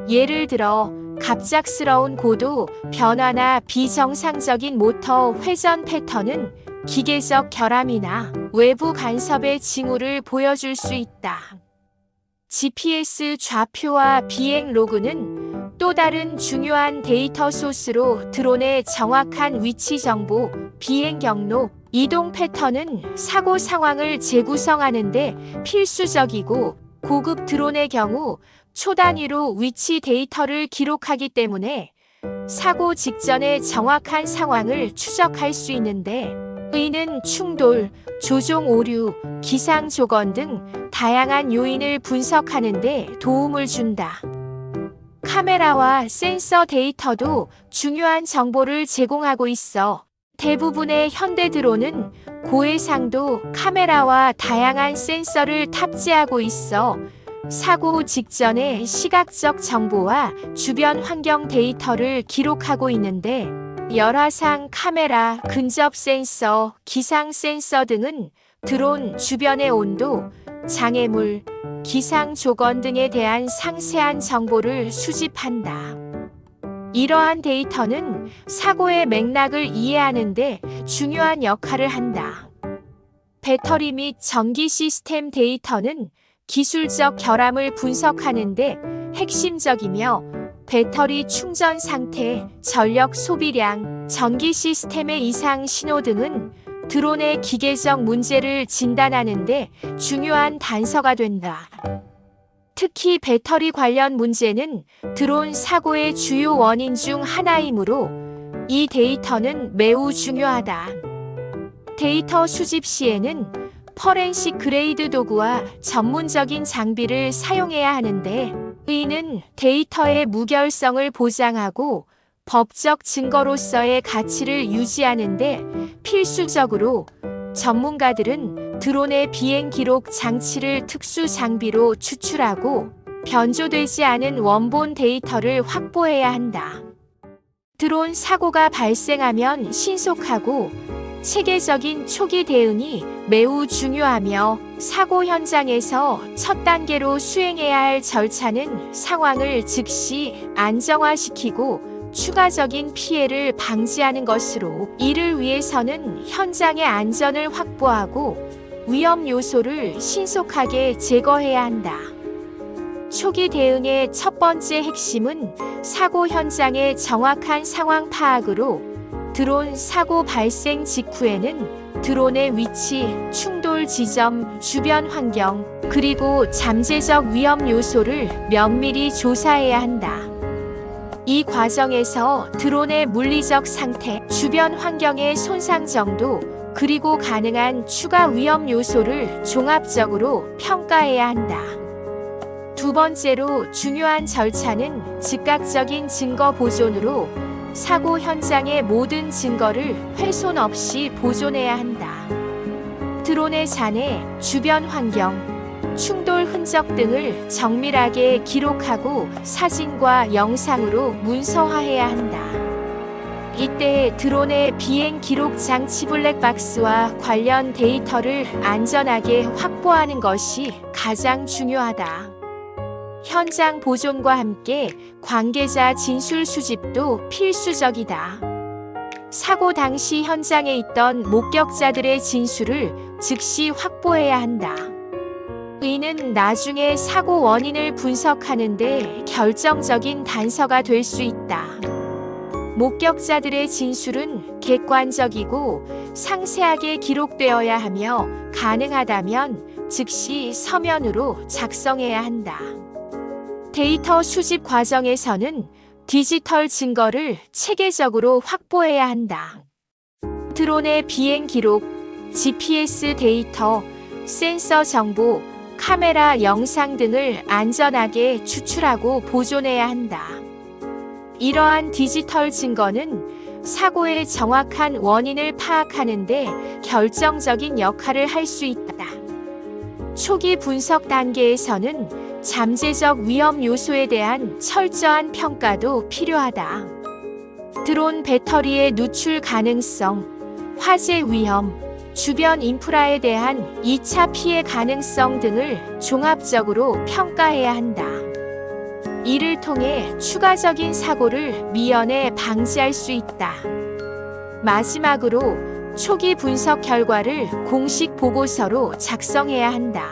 예를 들어 갑작스러운 고도 변화나 비정상적인 모터 회전 패턴은 기계적 결함이나 외부 간섭의 징후를 보여줄 수 있다. GPS 좌표와 비행 로그는 또 다른 중요한 데이터 소스로 드론의 정확한 위치 정보, 비행 경로, 이동 패턴은 사고 상황을 재구성하는 데 필수적이고, 고급 드론의 경우 초단위로 위치 데이터를 기록하기 때문에 사고 직전의 정확한 상황을 추적할 수 있는데, 이는 충돌, 조종 오류, 기상 조건 등 다양한 요인을 분석하는 데 도움을 준다. 카메라와 센서 데이터도 중요한 정보를 제공하고 있어 대부분의 현대 드론은 고해상도 카메라와 다양한 센서를 탑재하고 있어 사고 직전의 시각적 정보와 주변 환경 데이터를 기록하고 있는데, 열화상 카메라, 근접 센서, 기상 센서 등은 드론 주변의 온도, 장애물, 기상 조건 등에 대한 상세한 정보를 수집한다. 이러한 데이터는 사고의 맥락을 이해하는 데 중요한 역할을 한다. 배터리 및 전기 시스템 데이터는 기술적 결함을 분석하는 데 핵심적이며, 배터리 충전 상태, 전력 소비량, 전기 시스템의 이상 신호 등은 드론의 기계적 문제를 진단하는 데 중요한 단서가 된다. 특히 배터리 관련 문제는 드론 사고의 주요 원인 중 하나이므로 이 데이터는 매우 중요하다. 데이터 수집 시에는 포렌식 그레이드 도구와 전문적인 장비를 사용해야 하는데, 이는 데이터의 무결성을 보장하고 법적 증거로서의 가치를 유지하는 데 필수적으로, 전문가들은 드론의 비행 기록 장치를 특수 장비로 추출하고 변조되지 않은 원본 데이터를 확보해야 한다. 드론 사고가 발생하면 신속하고 체계적인 초기 대응이 매우 중요하며, 사고 현장에서 첫 단계로 수행해야 할 절차는 상황을 즉시 안정화시키고 추가적인 피해를 방지하는 것으로, 이를 위해서는 현장의 안전을 확보하고 위험 요소를 신속하게 제거해야 한다. 초기 대응의 첫 번째 핵심은 사고 현장의 정확한 상황 파악으로, 드론 사고 발생 직후에는 드론의 위치, 충돌 지점, 주변 환경, 그리고 잠재적 위험 요소를 면밀히 조사해야 한다. 이 과정에서 드론의 물리적 상태, 주변 환경의 손상 정도, 그리고 가능한 추가 위험 요소를 종합적으로 평가해야 한다. 두 번째로 중요한 절차는 즉각적인 증거 보존으로, 사고 현장의 모든 증거를 훼손 없이 보존해야 한다. 드론의 잔해, 주변 환경, 충돌 흔적 등을 정밀하게 기록하고 사진과 영상으로 문서화해야 한다. 이때 드론의 비행 기록 장치 블랙박스와 관련 데이터를 안전하게 확보하는 것이 가장 중요하다. 현장 보존과 함께 관계자 진술 수집도 필수적이다. 사고 당시 현장에 있던 목격자들의 진술을 즉시 확보해야 한다. 이는 나중에 사고 원인을 분석하는 데 결정적인 단서가 될 수 있다. 목격자들의 진술은 객관적이고 상세하게 기록되어야 하며, 가능하다면 즉시 서면으로 작성해야 한다. 데이터 수집 과정에서는 디지털 증거를 체계적으로 확보해야 한다. 드론의 비행 기록, GPS 데이터, 센서 정보, 카메라 영상 등을 안전하게 추출하고 보존해야 한다. 이러한 디지털 증거는 사고의 정확한 원인을 파악하는 데 결정적인 역할을 할 수 있다. 초기 분석 단계에서는 잠재적 위험 요소에 대한 철저한 평가도 필요하다. 드론 배터리의 누출 가능성, 화재 위험, 주변 인프라에 대한 2차 피해 가능성 등을 종합적으로 평가해야 한다. 이를 통해 추가적인 사고를 미연에 방지할 수 있다. 마지막으로 초기 분석 결과를 공식 보고서로 작성해야 한다.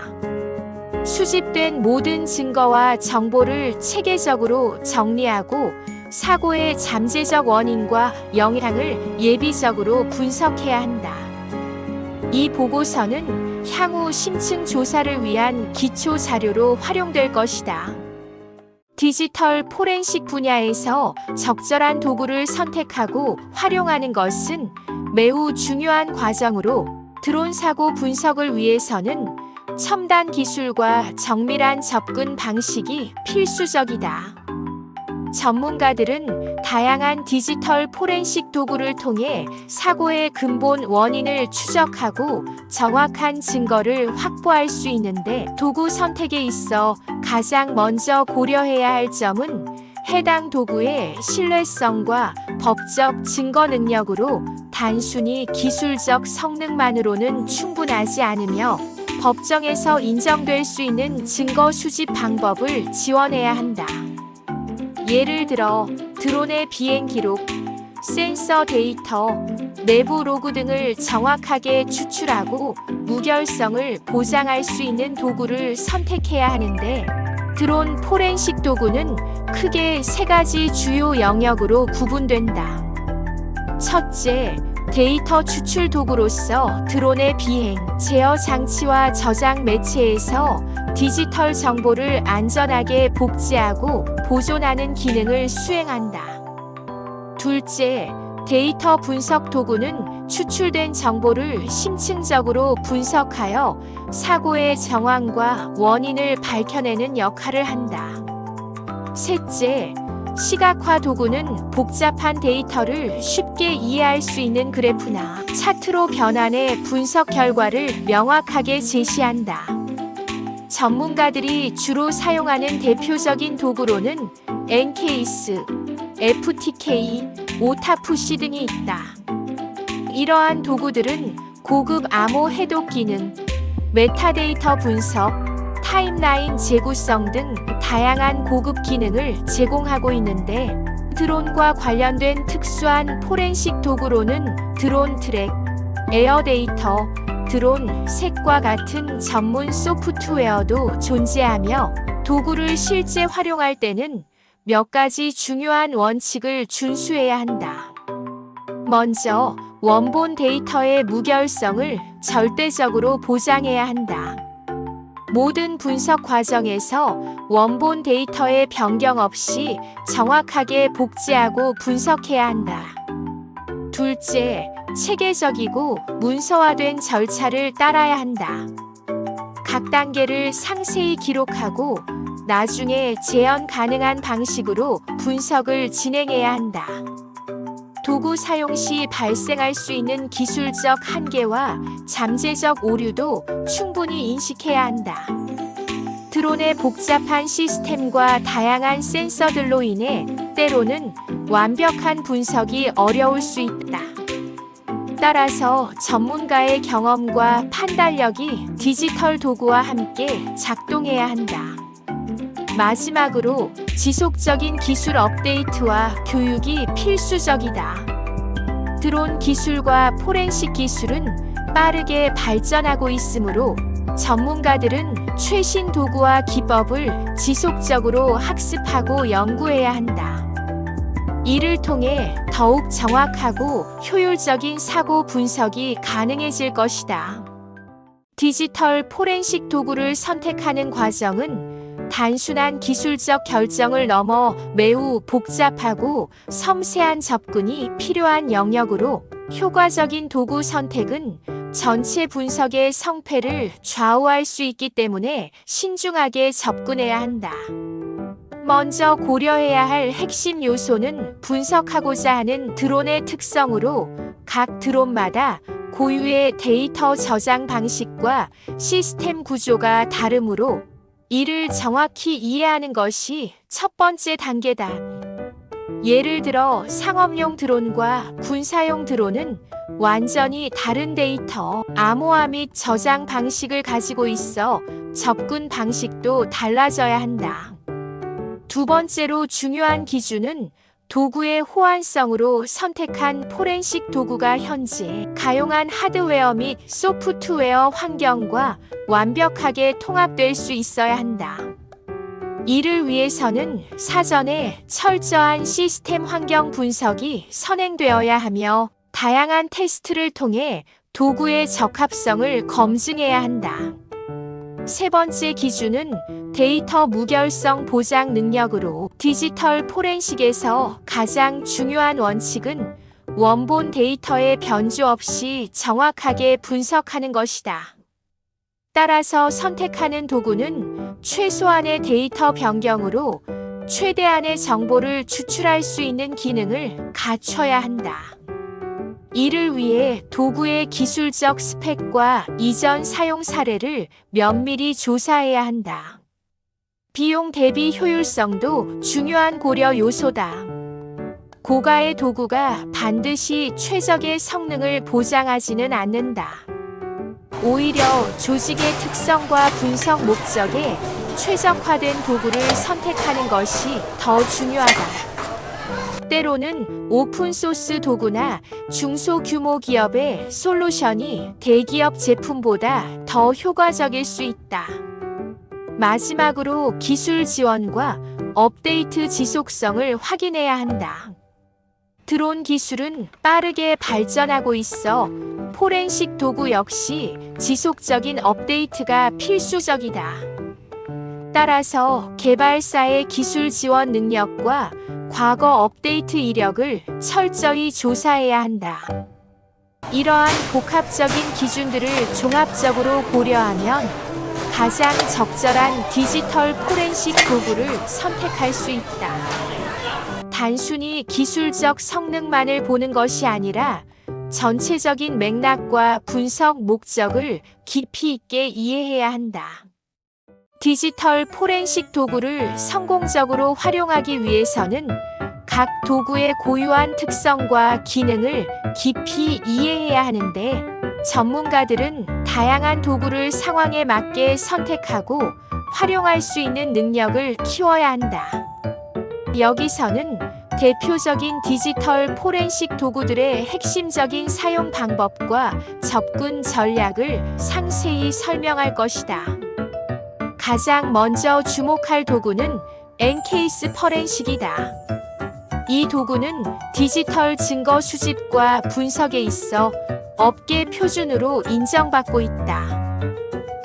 수집된 모든 증거와 정보를 체계적으로 정리하고 사고의 잠재적 원인과 영향을 예비적으로 분석해야 한다. 이 보고서는 향후 심층 조사를 위한 기초 자료로 활용될 것이다. 디지털 포렌식 분야에서 적절한 도구를 선택하고 활용하는 것은 매우 중요한 과정으로 드론 사고 분석을 위해서는 첨단 기술과 정밀한 접근 방식이 필수적이다. 전문가들은 다양한 디지털 포렌식 도구를 통해 사고의 근본 원인을 추적하고 정확한 증거를 확보할 수 있는데, 도구 선택에 있어 가장 먼저 고려해야 할 점은 해당 도구의 신뢰성과 법적 증거 능력으로 단순히 기술적 성능만으로는 충분하지 않으며 법정에서 인정될 수 있는 증거 수집 방법을 지원해야 한다. 예를 들어 드론의 비행 기록, 센서 데이터, 내부 로그 등을 정확하게 추출하고 무결성을 보장할 수 있는 도구를 선택해야 하는데, 드론 포렌식 도구는 크게 3가지 주요 영역으로 구분된다. 첫째, 데이터 추출 도구로서 드론의 비행, 제어 장치와 저장 매체에서 디지털 정보를 안전하게 복제하고 보존하는 기능을 수행한다. 둘째, 데이터 분석 도구는 추출된 정보를 심층적으로 분석하여 사고의 정황과 원인을 밝혀내는 역할을 한다. 셋째, 시각화 도구는 복잡한 데이터를 쉽게 이해할 수 있는 그래프나 차트로 변환해 분석 결과를 명확하게 제시한다. 전문가들이 주로 사용하는 대표적인 도구로는 엔케이스, FTK, 오타푸시 등이 있다. 이러한 도구들은 고급 암호 해독 기능, 메타데이터 분석, 타임라인 재구성 등 다양한 고급 기능을 제공하고 있는데, 드론과 관련된 특수한 포렌식 도구로는 드론 트랙, 에어 데이터, 드론 색과 같은 전문 소프트웨어도 존재하며, 도구를 실제 활용할 때는 몇 가지 중요한 원칙을 준수해야 한다. 먼저, 원본 데이터의 무결성을 절대적으로 보장해야 한다. 모든 분석 과정에서 원본 데이터의 변경 없이 정확하게 복제하고 분석해야 한다. 둘째, 체계적이고 문서화된 절차를 따라야 한다. 각 단계를 상세히 기록하고 나중에 재현 가능한 방식으로 분석을 진행해야 한다. 도구 사용 시 발생할 수 있는 기술적 한계와 잠재적 오류도 충분히 인식해야 한다. 드론의 복잡한 시스템과 다양한 센서들로 인해 때로는 완벽한 분석이 어려울 수 있다. 따라서 전문가의 경험과 판단력이 디지털 도구와 함께 작동해야 한다. 마지막으로 지속적인 기술 업데이트와 교육이 필수적이다. 드론 기술과 포렌식 기술은 빠르게 발전하고 있으므로 전문가들은 최신 도구와 기법을 지속적으로 학습하고 연구해야 한다. 이를 통해 더욱 정확하고 효율적인 사고 분석이 가능해질 것이다. 디지털 포렌식 도구를 선택하는 과정은 단순한 기술적 결정을 넘어 매우 복잡하고 섬세한 접근이 필요한 영역으로, 효과적인 도구 선택은 전체 분석의 성패를 좌우할 수 있기 때문에 신중하게 접근해야 한다. 먼저 고려해야 할 핵심 요소는 분석하고자 하는 드론의 특성으로 각 드론마다 고유의 데이터 저장 방식과 시스템 구조가 다르므로 이를 정확히 이해하는 것이 첫 번째 단계다. 예를 들어 상업용 드론과 군사용 드론은 완전히 다른 데이터, 암호화 및 저장 방식을 가지고 있어 접근 방식도 달라져야 한다. 두 번째로 중요한 기준은 도구의 호환성으로 선택한 포렌식 도구가 현재 가용한 하드웨어 및 소프트웨어 환경과 완벽하게 통합될 수 있어야 한다. 이를 위해서는 사전에 철저한 시스템 환경 분석이 선행되어야 하며 다양한 테스트를 통해 도구의 적합성을 검증해야 한다. 세 번째 기준은 데이터 무결성 보장 능력으로 디지털 포렌식에서 가장 중요한 원칙은 원본 데이터의 변조 없이 정확하게 분석하는 것이다. 따라서 선택하는 도구는 최소한의 데이터 변경으로 최대한의 정보를 추출할 수 있는 기능을 갖춰야 한다. 이를 위해 도구의 기술적 스펙과 이전 사용 사례를 면밀히 조사해야 한다. 비용 대비 효율성도 중요한 고려 요소다. 고가의 도구가 반드시 최적의 성능을 보장하지는 않는다. 오히려 조직의 특성과 분석 목적에 최적화된 도구를 선택하는 것이 더 중요하다. 때로는 오픈소스 도구나 중소규모 기업의 솔루션이 대기업 제품보다 더 효과적일 수 있다. 마지막으로 기술 지원과 업데이트 지속성을 확인해야 한다. 드론 기술은 빠르게 발전하고 있어 포렌식 도구 역시 지속적인 업데이트가 필수적이다. 따라서 개발사의 기술 지원 능력과 과거 업데이트 이력을 철저히 조사해야 한다. 이러한 복합적인 기준들을 종합적으로 고려하면 가장 적절한 디지털 포렌식 도구를 선택할 수 있다. 단순히 기술적 성능만을 보는 것이 아니라 전체적인 맥락과 분석 목적을 깊이 있게 이해해야 한다. 디지털 포렌식 도구를 성공적으로 활용하기 위해서는 각 도구의 고유한 특성과 기능을 깊이 이해해야 하는데 전문가들은 다양한 도구를 상황에 맞게 선택하고 활용할 수 있는 능력을 키워야 한다. 여기서는 대표적인 디지털 포렌식 도구들의 핵심적인 사용 방법과 접근 전략을 상세히 설명할 것이다. 가장 먼저 주목할 도구는 엔케이스 포렌식이다. 이 도구는 디지털 증거 수집과 분석에 있어 업계 표준으로 인정받고 있다.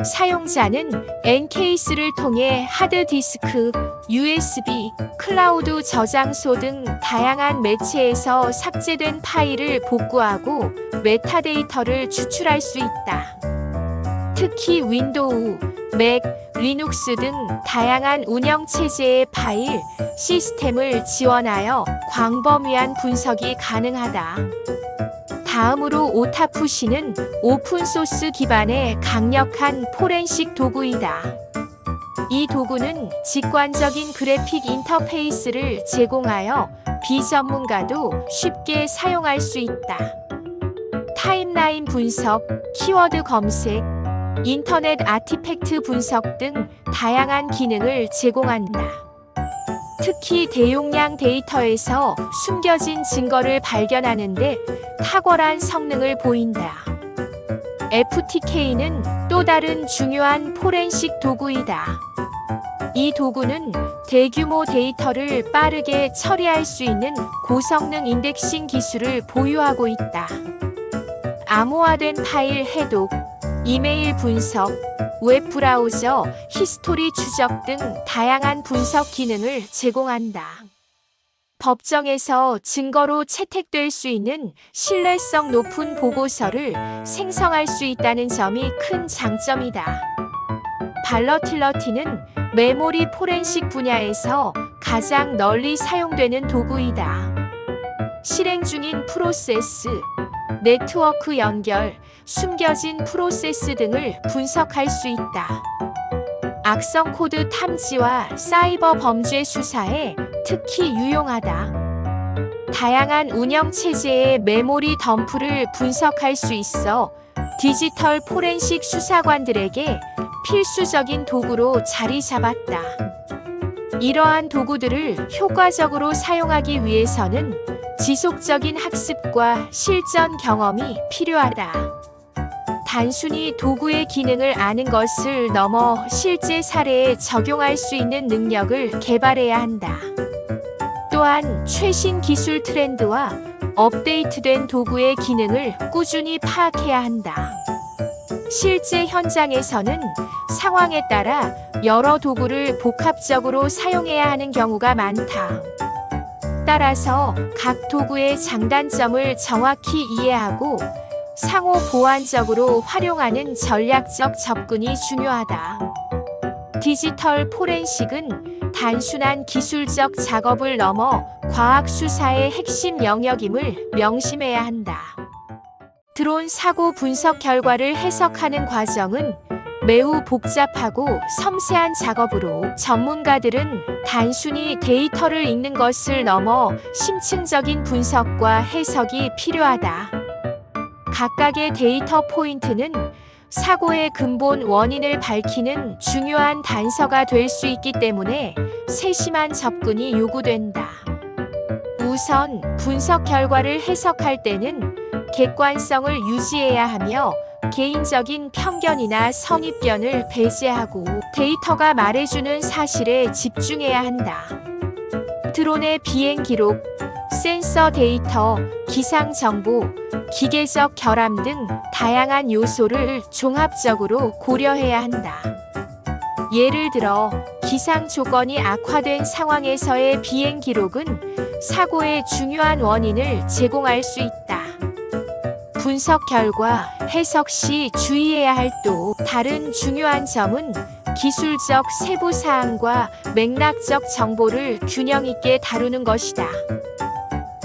사용자는 엔케이스를 통해 하드디스크, USB, 클라우드 저장소 등 다양한 매체에서 삭제된 파일을 복구하고 메타데이터를 추출할 수 있다. 특히 윈도우, 맥, 리눅스 등 다양한 운영체제의 파일, 시스템을 지원하여 광범위한 분석이 가능하다. 다음으로 오타푸시는 오픈소스 기반의 강력한 포렌식 도구이다. 이 도구는 직관적인 그래픽 인터페이스를 제공하여 비전문가도 쉽게 사용할 수 있다. 타임라인 분석, 키워드 검색, 인터넷 아티팩트 분석 등 다양한 기능을 제공한다. 특히 대용량 데이터에서 숨겨진 증거를 발견하는 데 탁월한 성능을 보인다. FTK는 또 다른 중요한 포렌식 도구이다. 이 도구는 대규모 데이터를 빠르게 처리할 수 있는 고성능 인덱싱 기술을 보유하고 있다. 암호화된 파일 해독, 이메일 분석, 웹브라우저, 히스토리 추적 등 다양한 분석 기능을 제공한다. 법정에서 증거로 채택될 수 있는 신뢰성 높은 보고서를 생성할 수 있다는 점이 큰 장점이다. 발러틸러티는 메모리 포렌식 분야에서 가장 널리 사용되는 도구이다. 실행 중인 프로세스, 네트워크 연결, 숨겨진 프로세스 등을 분석할 수 있다. 악성 코드 탐지와 사이버 범죄 수사에 특히 유용하다. 다양한 운영 체제의 메모리 덤프를 분석할 수 있어 디지털 포렌식 수사관들에게 필수적인 도구로 자리 잡았다. 이러한 도구들을 효과적으로 사용하기 위해서는 지속적인 학습과 실전 경험이 필요하다. 단순히 도구의 기능을 아는 것을 넘어 실제 사례에 적용할 수 있는 능력을 개발해야 한다. 또한 최신 기술 트렌드와 업데이트된 도구의 기능을 꾸준히 파악해야 한다. 실제 현장에서는 상황에 따라 여러 도구를 복합적으로 사용해야 하는 경우가 많다. 따라서 각 도구의 장단점을 정확히 이해하고 상호 보완적으로 활용하는 전략적 접근이 중요하다. 디지털 포렌식은 단순한 기술적 작업을 넘어 과학 수사의 핵심 영역임을 명심해야 한다. 드론 사고 분석 결과를 해석하는 과정은 매우 복잡하고 섬세한 작업으로 전문가들은 단순히 데이터를 읽는 것을 넘어 심층적인 분석과 해석이 필요하다. 각각의 데이터 포인트는 사고의 근본 원인을 밝히는 중요한 단서가 될 수 있기 때문에 세심한 접근이 요구된다. 우선 분석 결과를 해석할 때는 객관성을 유지해야 하며 개인적인 편견이나 선입견을 배제하고 데이터가 말해주는 사실에 집중해야 한다. 드론의 비행 기록, 센서 데이터, 기상 정보, 기계적 결함 등 다양한 요소를 종합적으로 고려해야 한다. 예를 들어 기상 조건이 악화된 상황에서의 비행 기록은 사고의 중요한 원인을 제공할 수 있다. 분석 결과 해석 시 주의해야 할 또 다른 중요한 점은 기술적 세부 사항과 맥락적 정보를 균형 있게 다루는 것이다.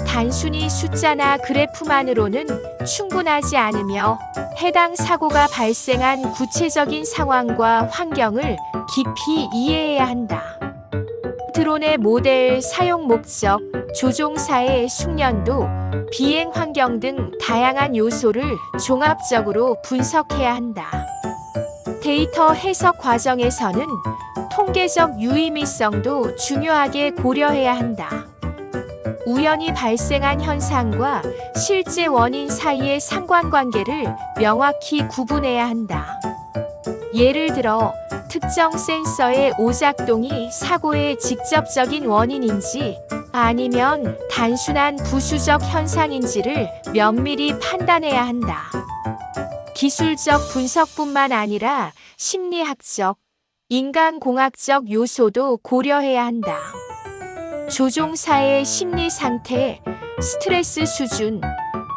단순히 숫자나 그래프만으로는 충분하지 않으며 해당 사고가 발생한 구체적인 상황과 환경을 깊이 이해해야 한다. 드론의 모델 사용 목적, 조종사의 숙련도, 비행 환경 등 다양한 요소를 종합적으로 분석해야 한다. 데이터 해석 과정에서는 통계적 유의미성도 중요하게 고려해야 한다. 우연히 발생한 현상과 실제 원인 사이의 상관관계를 명확히 구분해야 한다. 예를 들어 특정 센서의 오작동이 사고의 직접적인 원인인지 아니면 단순한 부수적 현상인지를 면밀히 판단해야 한다. 기술적 분석뿐만 아니라 심리학적, 인간공학적 요소도 고려해야 한다. 조종사의 심리 상태, 스트레스 수준,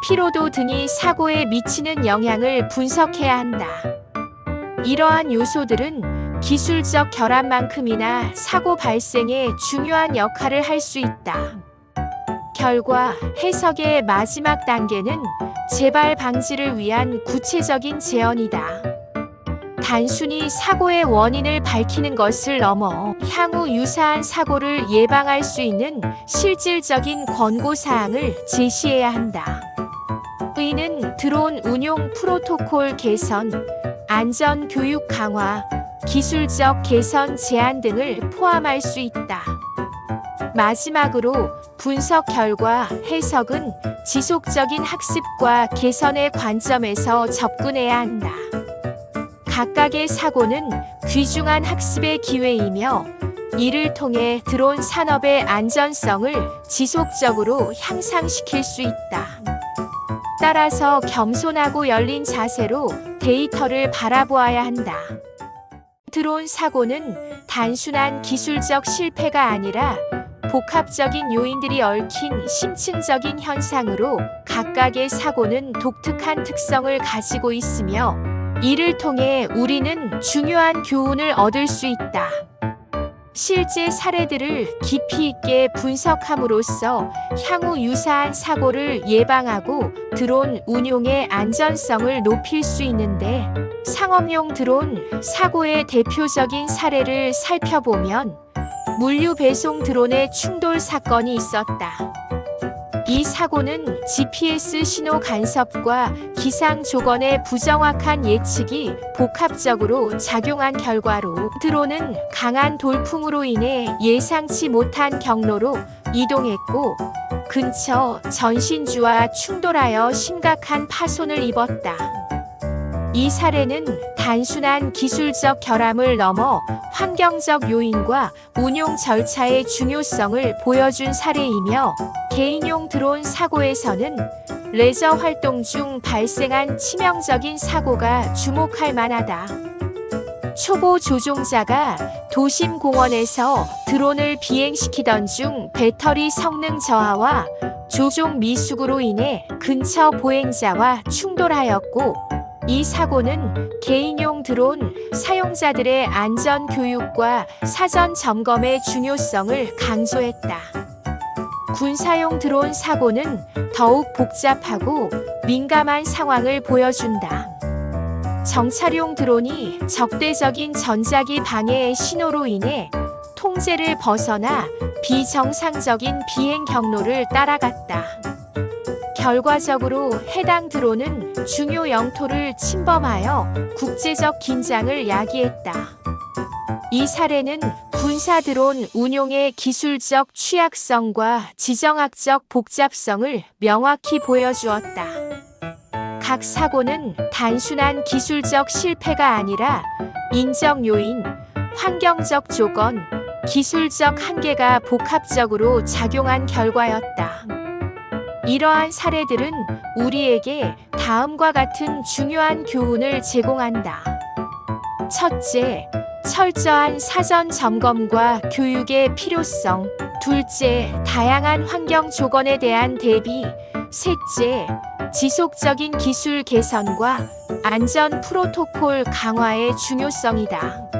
피로도 등이 사고에 미치는 영향을 분석해야 한다. 이러한 요소들은 기술적 결함만큼이나 사고 발생에 중요한 역할을 할 수 있다. 결과 해석의 마지막 단계는 재발 방지를 위한 구체적인 제언이다. 단순히 사고의 원인을 밝히는 것을 넘어 향후 유사한 사고를 예방할 수 있는 실질적인 권고사항을 제시해야 한다. 이는 드론 운용 프로토콜 개선, 안전 교육 강화, 기술적 개선 제안 등을 포함할 수 있다. 마지막으로 분석 결과 해석은 지속적인 학습과 개선의 관점에서 접근해야 한다. 각각의 사고는 귀중한 학습의 기회이며 이를 통해 드론 산업의 안전성을 지속적으로 향상시킬 수 있다. 따라서 겸손하고 열린 자세로 데이터를 바라보아야 한다. 드론 사고는 단순한 기술적 실패가 아니라 복합적인 요인들이 얽힌 심층적인 현상으로 각각의 사고는 독특한 특성을 가지고 있으며 이를 통해 우리는 중요한 교훈을 얻을 수 있다. 실제 사례들을 깊이 있게 분석함으로써 향후 유사한 사고를 예방하고 드론 운용의 안전성을 높일 수 있는데, 상업용 드론 사고의 대표적인 사례를 살펴보면 물류 배송 드론의 충돌 사건이 있었다. 이 사고는 GPS 신호 간섭과 기상 조건의 부정확한 예측이 복합적으로 작용한 결과로 드론은 강한 돌풍으로 인해 예상치 못한 경로로 이동했고 근처 전신주와 충돌하여 심각한 파손을 입었다. 이 사례는 단순한 기술적 결함을 넘어 환경적 요인과 운용 절차의 중요성을 보여준 사례이며, 개인용 드론 사고에서는 레저 활동 중 발생한 치명적인 사고가 주목할 만하다. 초보 조종자가 도심 공원에서 드론을 비행시키던 중 배터리 성능 저하와 조종 미숙으로 인해 근처 보행자와 충돌하였고, 이 사고는 개인용 드론 사용자들의 안전 교육과 사전 점검의 중요성을 강조했다. 군사용 드론 사고는 더욱 복잡하고 민감한 상황을 보여준다. 정찰용 드론이 적대적인 전자기 방해의 신호로 인해 통제를 벗어나 비정상적인 비행 경로를 따라갔다. 결과적으로 해당 드론은 중요 영토를 침범하여 국제적 긴장을 야기했다. 이 사례는 군사 드론 운용의 기술적 취약성과 지정학적 복잡성을 명확히 보여주었다. 각 사고는 단순한 기술적 실패가 아니라 인적 요인, 환경적 조건, 기술적 한계가 복합적으로 작용한 결과였다. 이러한 사례들은 우리에게 다음과 같은 중요한 교훈을 제공한다. 첫째, 철저한 사전 점검과 교육의 필요성. 둘째, 다양한 환경 조건에 대한 대비. 셋째, 지속적인 기술 개선과 안전 프로토콜 강화의 중요성이다.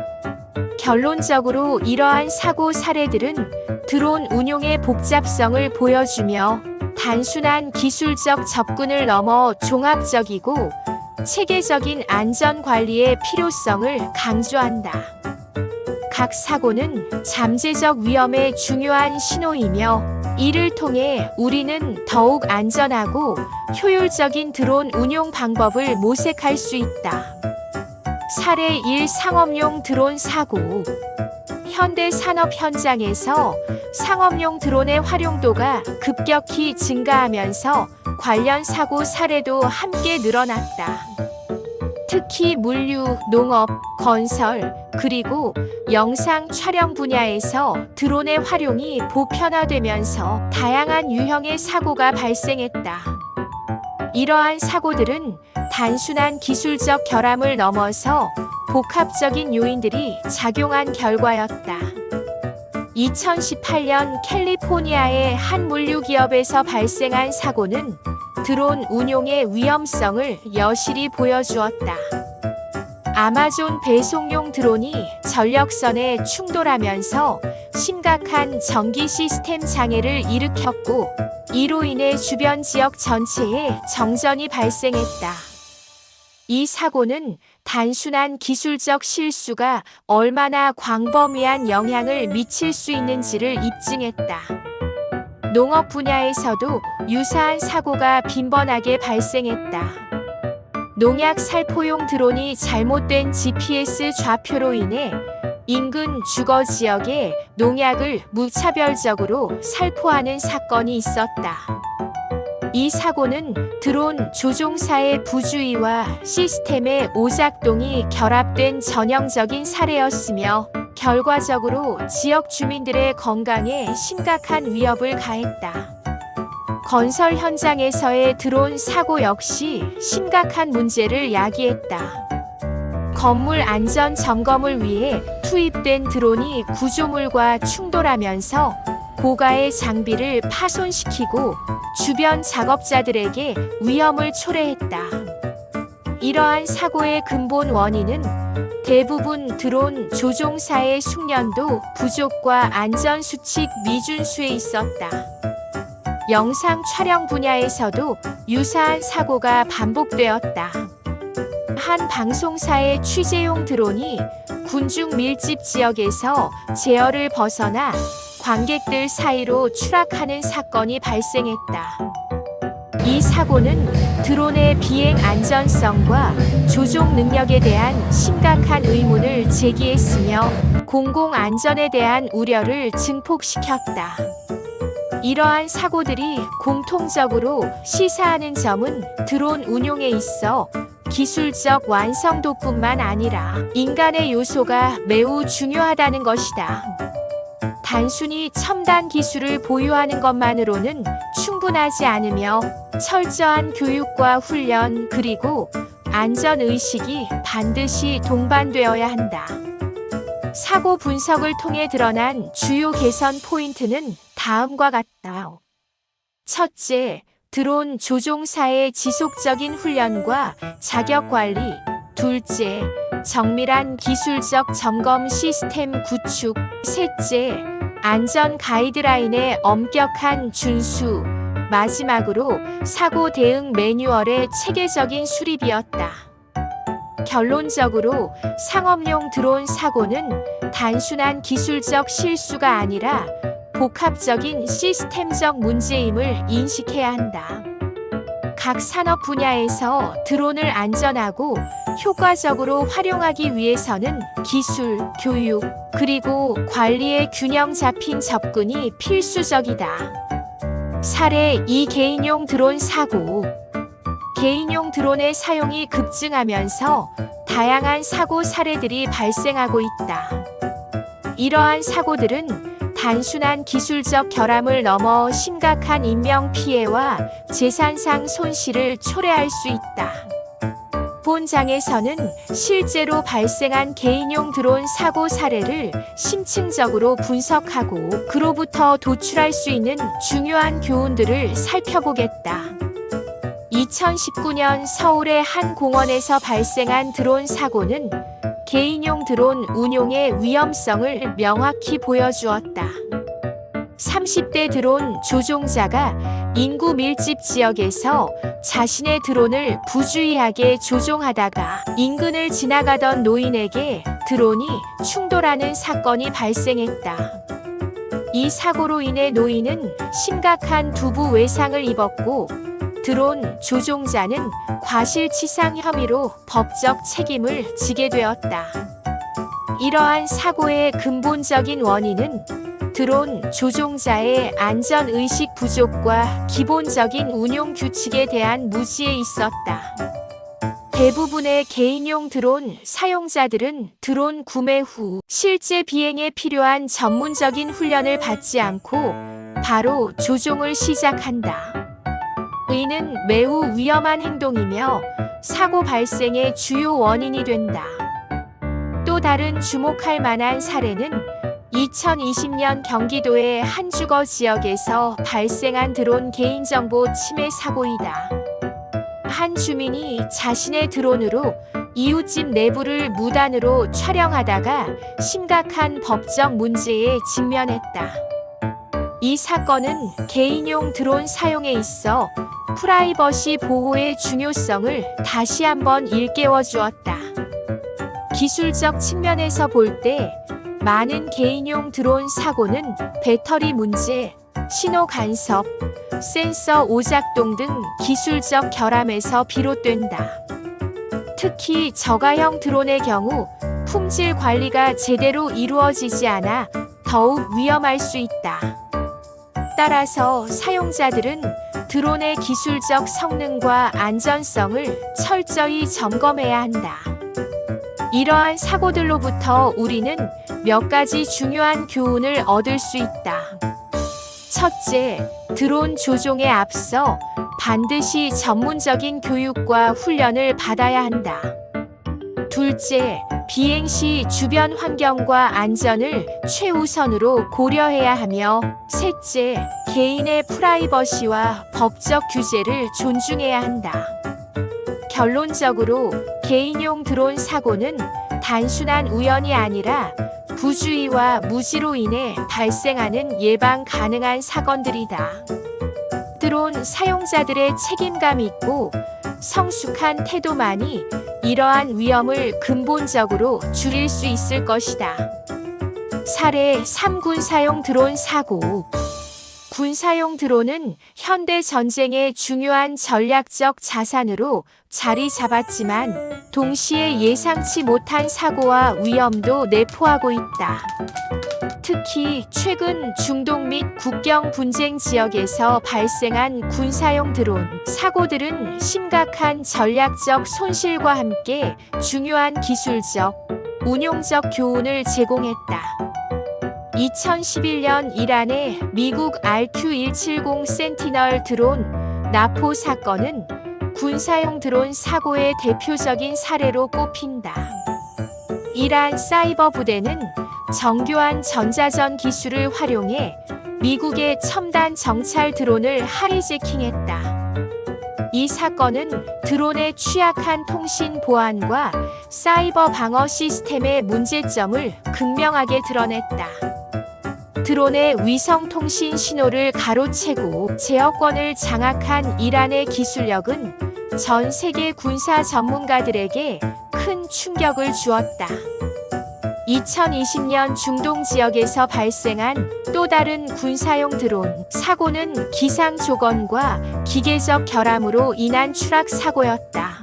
결론적으로 이러한 사고 사례들은 드론 운용의 복잡성을 보여주며 단순한 기술적 접근을 넘어 종합적이고 체계적인 안전 관리의 필요성을 강조한다. 각 사고는 잠재적 위험의 중요한 신호이며 이를 통해 우리는 더욱 안전하고 효율적인 드론 운용 방법을 모색할 수 있다. 사례 1. 상업용 드론 사고. 현대 산업 현장에서 상업용 드론의 활용도가 급격히 증가하면서 관련 사고 사례도 함께 늘어났다. 특히 물류, 농업, 건설, 그리고 영상 촬영 분야에서 드론의 활용이 보편화되면서 다양한 유형의 사고가 발생했다. 이러한 사고들은 단순한 기술적 결함을 넘어서 복합적인 요인들이 작용한 결과였다. 2018년 캘리포니아의 한 물류 기업에서 발생한 사고는 드론 운용의 위험성을 여실히 보여주었다. 아마존 배송용 드론이 전력선에 충돌하면서 심각한 전기 시스템 장애를 일으켰고, 이로 인해 주변 지역 전체에 정전이 발생했다. 이 사고는 단순한 기술적 실수가 얼마나 광범위한 영향을 미칠 수 있는지를 입증했다. 농업 분야에서도 유사한 사고가 빈번하게 발생했다. 농약 살포용 드론이 잘못된 GPS 좌표로 인해 인근 주거 지역에 농약을 무차별적으로 살포하는 사건이 있었다. 이 사고는 드론 조종사의 부주의와 시스템의 오작동이 결합된 전형적인 사례였으며 결과적으로 지역 주민들의 건강에 심각한 위협을 가했다. 건설 현장에서의 드론 사고 역시 심각한 문제를 야기했다. 건물 안전 점검을 위해 투입된 드론이 구조물과 충돌하면서 고가의 장비를 파손시키고 주변 작업자들에게 위험을 초래했다. 이러한 사고의 근본 원인은 대부분 드론 조종사의 숙련도 부족과 안전수칙 미준수에 있었다. 영상 촬영 분야에서도 유사한 사고가 반복되었다. 한 방송사의 취재용 드론이 군중 밀집 지역에서 제어를 벗어나 관객들 사이로 추락하는 사건이 발생했다. 이 사고는 드론의 비행 안전성과 조종 능력에 대한 심각한 의문을 제기했으며 공공 안전에 대한 우려를 증폭시켰다. 이러한 사고들이 공통적으로 시사하는 점은 드론 운용에 있어 기술적 완성도뿐만 아니라 인간의 요소가 매우 중요하다는 것이다. 단순히 첨단 기술을 보유하는 것만으로는 충분하지 않으며 철저한 교육과 훈련 그리고 안전의식이 반드시 동반되어야 한다. 사고 분석을 통해 드러난 주요 개선 포인트는 다음과 같다. 첫째, 드론 조종사의 지속적인 훈련과 자격 관리. 둘째, 정밀한 기술적 점검 시스템 구축. 셋째, 안전 가이드라인의 엄격한 준수. 마지막으로 사고 대응 매뉴얼의 체계적인 수립이었다. 결론적으로 상업용 드론 사고는 단순한 기술적 실수가 아니라 복합적인 시스템적 문제임을 인식해야 한다. 각 산업 분야에서 드론을 안전하고 효과적으로 활용하기 위해서는 기술, 교육, 그리고 관리의 균형 잡힌 접근이 필수적이다. 사례 2. 개인용 드론 사고. 개인용 드론의 사용이 급증하면서 다양한 사고 사례들이 발생하고 있다. 이러한 사고들은 단순한 기술적 결함을 넘어 심각한 인명 피해와 재산상 손실을 초래할 수 있다. 본 장에서는 실제로 발생한 개인용 드론 사고 사례를 심층적으로 분석하고 그로부터 도출할 수 있는 중요한 교훈들을 살펴보겠다. 2019년 서울의 한 공원에서 발생한 드론 사고는 개인용 드론 운용의 위험성을 명확히 보여주었다. 30대 드론 조종자가 인구 밀집 지역에서 자신의 드론을 부주의하게 조종하다가 인근을 지나가던 노인에게 드론이 충돌하는 사건이 발생했다. 이 사고로 인해 노인은 심각한 두부 외상을 입었고 드론 조종자는 과실치상 혐의로 법적 책임을 지게 되었다. 이러한 사고의 근본적인 원인은 드론 조종자의 안전의식 부족과 기본적인 운용 규칙에 대한 무지에 있었다. 대부분의 개인용 드론 사용자들은 드론 구매 후 실제 비행에 필요한 전문적인 훈련을 받지 않고 바로 조종을 시작한다. 이는 매우 위험한 행동이며 사고 발생의 주요 원인이 된다. 또 다른 주목할 만한 사례는 2020년 경기도의 한 주거 지역에서 발생한 드론 개인정보 침해 사고이다. 한 주민이 자신의 드론으로 이웃집 내부를 무단으로 촬영하다가 심각한 법적 문제에 직면했다. 이 사건은 개인용 드론 사용에 있어 프라이버시 보호의 중요성을 다시 한번 일깨워 주었다. 기술적 측면에서 볼 때 많은 개인용 드론 사고는 배터리 문제, 신호 간섭, 센서 오작동 등 기술적 결함에서 비롯된다. 특히 저가형 드론의 경우 품질 관리가 제대로 이루어지지 않아 더욱 위험할 수 있다. 따라서 사용자들은 드론의 기술적 성능과 안전성을 철저히 점검해야 한다. 이러한 사고들로부터 우리는 몇 가지 중요한 교훈을 얻을 수 있다. 첫째, 드론 조종에 앞서 반드시 전문적인 교육과 훈련을 받아야 한다. 둘째, 비행 시 주변 환경과 안전을 최우선으로 고려해야 하며, 셋째, 개인의 프라이버시와 법적 규제를 존중해야 한다. 결론적으로 개인용 드론 사고는 단순한 우연이 아니라 부주의와 무지로 인해 발생하는 예방 가능한 사건들이다. 드론 사용자들의 책임감 있고 성숙한 태도만이 이러한 위험을 근본적으로 줄일 수 있을 것이다. 사례 3. 군사용 드론 사고. 군사용 드론은 현대 전쟁의 중요한 전략적 자산으로 자리 잡았지만 동시에 예상치 못한 사고와 위험도 내포하고 있다. 특히 최근 중동 및 국경 분쟁 지역에서 발생한 군사용 드론 사고들은 심각한 전략적 손실과 함께 중요한 기술적, 운용적 교훈을 제공했다. 2011년 이란의 미국 RQ-170 센티널 드론 나포 사건은 군사용 드론 사고의 대표적인 사례로 꼽힌다. 이란 사이버 부대는 정교한 전자전 기술을 활용해 미국의 첨단 정찰 드론을 하이제킹했다. 이 사건은 드론의 취약한 통신 보안과 사이버 방어 시스템의 문제점을 극명하게 드러냈다. 드론의 위성 통신 신호를 가로채고 제어권을 장악한 이란의 기술력은 전 세계 군사 전문가들에게 큰 충격을 주었다. 2020년 중동 지역에서 발생한 또 다른 군사용 드론 사고는 기상 조건과 기계적 결함으로 인한 추락 사고였다.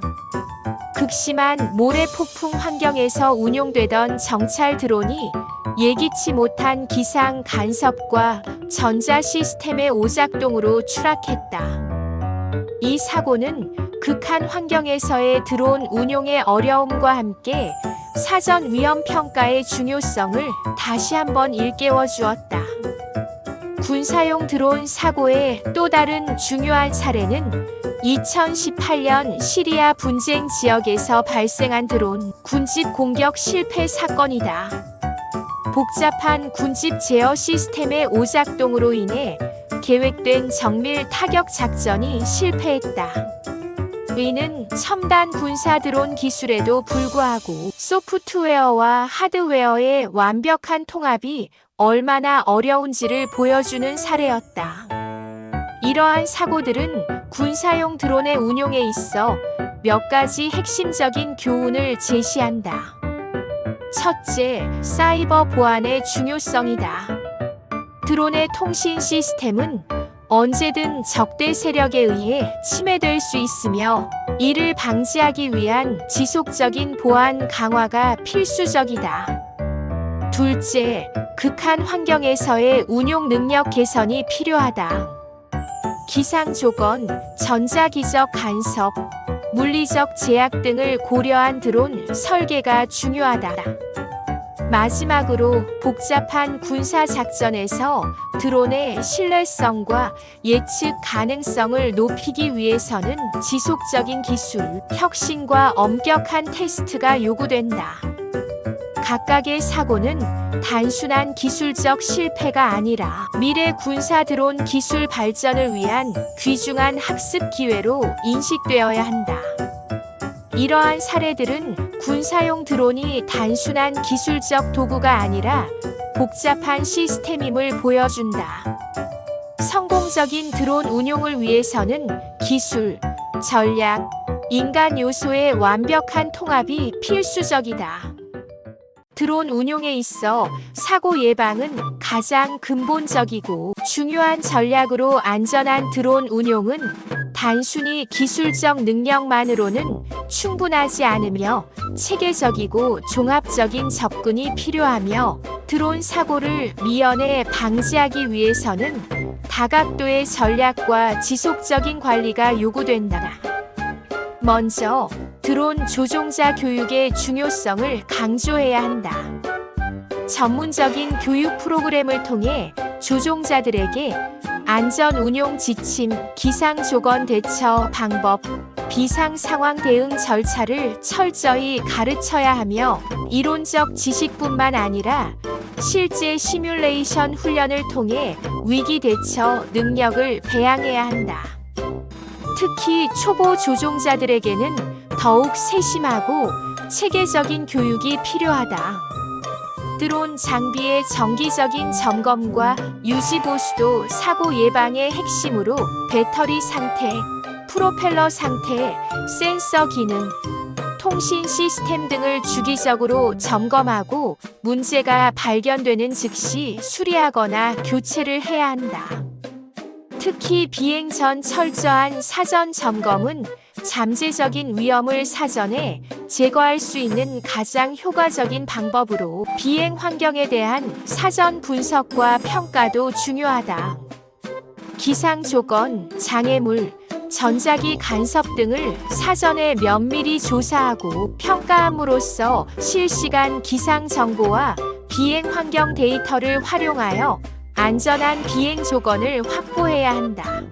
극심한 모래 폭풍 환경에서 운용되던 정찰 드론이 예기치 못한 기상 간섭과 전자 시스템의 오작동으로 추락했다. 이 사고는 극한 환경에서의 드론 운용의 어려움과 함께 사전 위험 평가의 중요성을 다시 한번 일깨워 주었다. 군사용 드론 사고의 또 다른 중요한 사례는 2018년 시리아 분쟁 지역에서 발생한 드론 군집 공격 실패 사건이다. 복잡한 군집 제어 시스템의 오작동으로 인해 계획된 정밀 타격 작전이 실패했다. 이는 첨단 군사 드론 기술에도 불구하고 소프트웨어와 하드웨어의 완벽한 통합이 얼마나 어려운지를 보여주는 사례였다. 이러한 사고들은 군사용 드론의 운용에 있어 몇 가지 핵심적인 교훈을 제시한다. 첫째, 사이버 보안의 중요성이다. 드론의 통신 시스템은 언제든 적대 세력에 의해 침해될 수 있으며 이를 방지하기 위한 지속적인 보안 강화가 필수적이다. 둘째, 극한 환경에서의 운용 능력 개선이 필요하다. 기상 조건, 전자기적 간섭, 물리적 제약 등을 고려한 드론 설계가 중요하다. 마지막으로 복잡한 군사 작전에서 드론의 신뢰성과 예측 가능성을 높이기 위해서는 지속적인 기술, 혁신과 엄격한 테스트가 요구된다. 각각의 사고는 단순한 기술적 실패가 아니라 미래 군사 드론 기술 발전을 위한 귀중한 학습 기회로 인식되어야 한다. 이러한 사례들은 군사용 드론이 단순한 기술적 도구가 아니라 복잡한 시스템임을 보여준다. 성공적인 드론 운용을 위해서는 기술, 전략, 인간 요소의 완벽한 통합이 필수적이다. 드론 운용에 있어 사고 예방은 가장 근본적이고 중요한 전략으로 안전한 드론 운용은 단순히 기술적 능력만으로는 충분하지 않으며 체계적이고 종합적인 접근이 필요하며 드론 사고를 미연에 방지하기 위해서는 다각도의 전략과 지속적인 관리가 요구된다. 먼저 드론 조종자 교육의 중요성을 강조해야 한다. 전문적인 교육 프로그램을 통해 조종자들에게 안전 운용 지침, 기상조건 대처 방법, 비상 상황 대응 절차를 철저히 가르쳐야 하며 이론적 지식뿐만 아니라 실제 시뮬레이션 훈련을 통해 위기 대처 능력을 배양해야 한다. 특히 초보 조종자들에게는 더욱 세심하고 체계적인 교육이 필요하다. 드론 장비의 정기적인 점검과 유지 보수도 사고 예방의 핵심으로 배터리 상태, 프로펠러 상태, 센서 기능, 통신 시스템 등을 주기적으로 점검하고 문제가 발견되는 즉시 수리하거나 교체를 해야 한다. 특히 비행 전 철저한 사전 점검은 잠재적인 위험을 사전에 제거할 수 있는 가장 효과적인 방법으로 비행 환경에 대한 사전 분석과 평가도 중요하다. 기상 조건, 장애물, 전자기 간섭 등을 사전에 면밀히 조사하고 평가함으로써 실시간 기상 정보와 비행 환경 데이터를 활용하여 안전한 비행 조건을 확보해야 한다.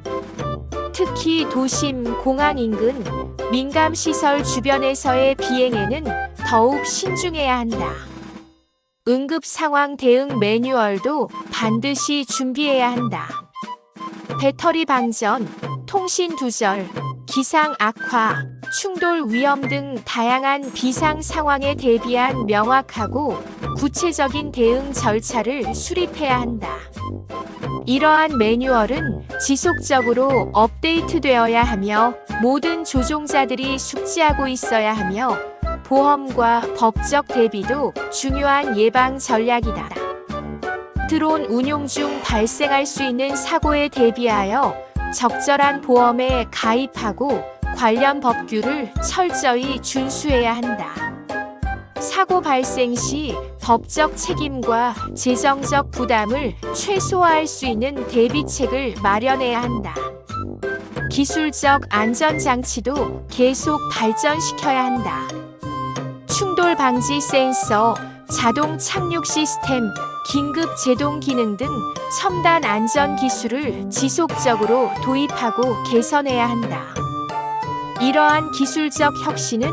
특히 도심, 공항 인근, 민감 시설 주변에서의 비행에는 더욱 신중해야 한다. 응급 상황 대응 매뉴얼도 반드시 준비해야 한다. 배터리 방전, 통신 두절, 기상 악화, 충돌 위험 등 다양한 비상 상황에 대비한 명확하고 구체적인 대응 절차를 수립해야 한다. 이러한 매뉴얼은 지속적으로 업데이트되어야 하며 모든 조종자들이 숙지하고 있어야 하며 보험과 법적 대비도 중요한 예방 전략이다. 드론 운용 중 발생할 수 있는 사고에 대비하여 적절한 보험에 가입하고 관련 법규를 철저히 준수해야 한다. 사고 발생 시 법적 책임과 재정적 부담을 최소화할 수 있는 대비책을 마련해야 한다. 기술적 안전장치도 계속 발전시켜야 한다. 충돌 방지 센서, 자동 착륙 시스템, 긴급 제동 기능 등 첨단 안전 기술을 지속적으로 도입하고 개선해야 한다. 이러한 기술적 혁신은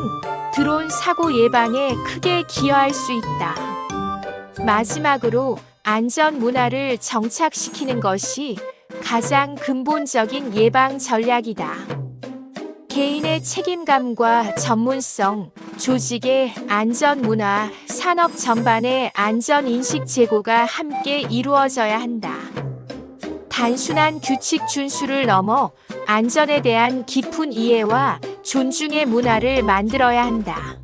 드론 사고 예방에 크게 기여할 수 있다. 마지막으로 안전 문화를 정착시키는 것이 가장 근본적인 예방 전략이다. 개인의 책임감과 전문성, 조직의 안전 문화, 산업 전반의 안전 인식 제고가 함께 이루어져야 한다. 단순한 규칙 준수를 넘어 안전에 대한 깊은 이해와 존중의 문화를 만들어야 한다.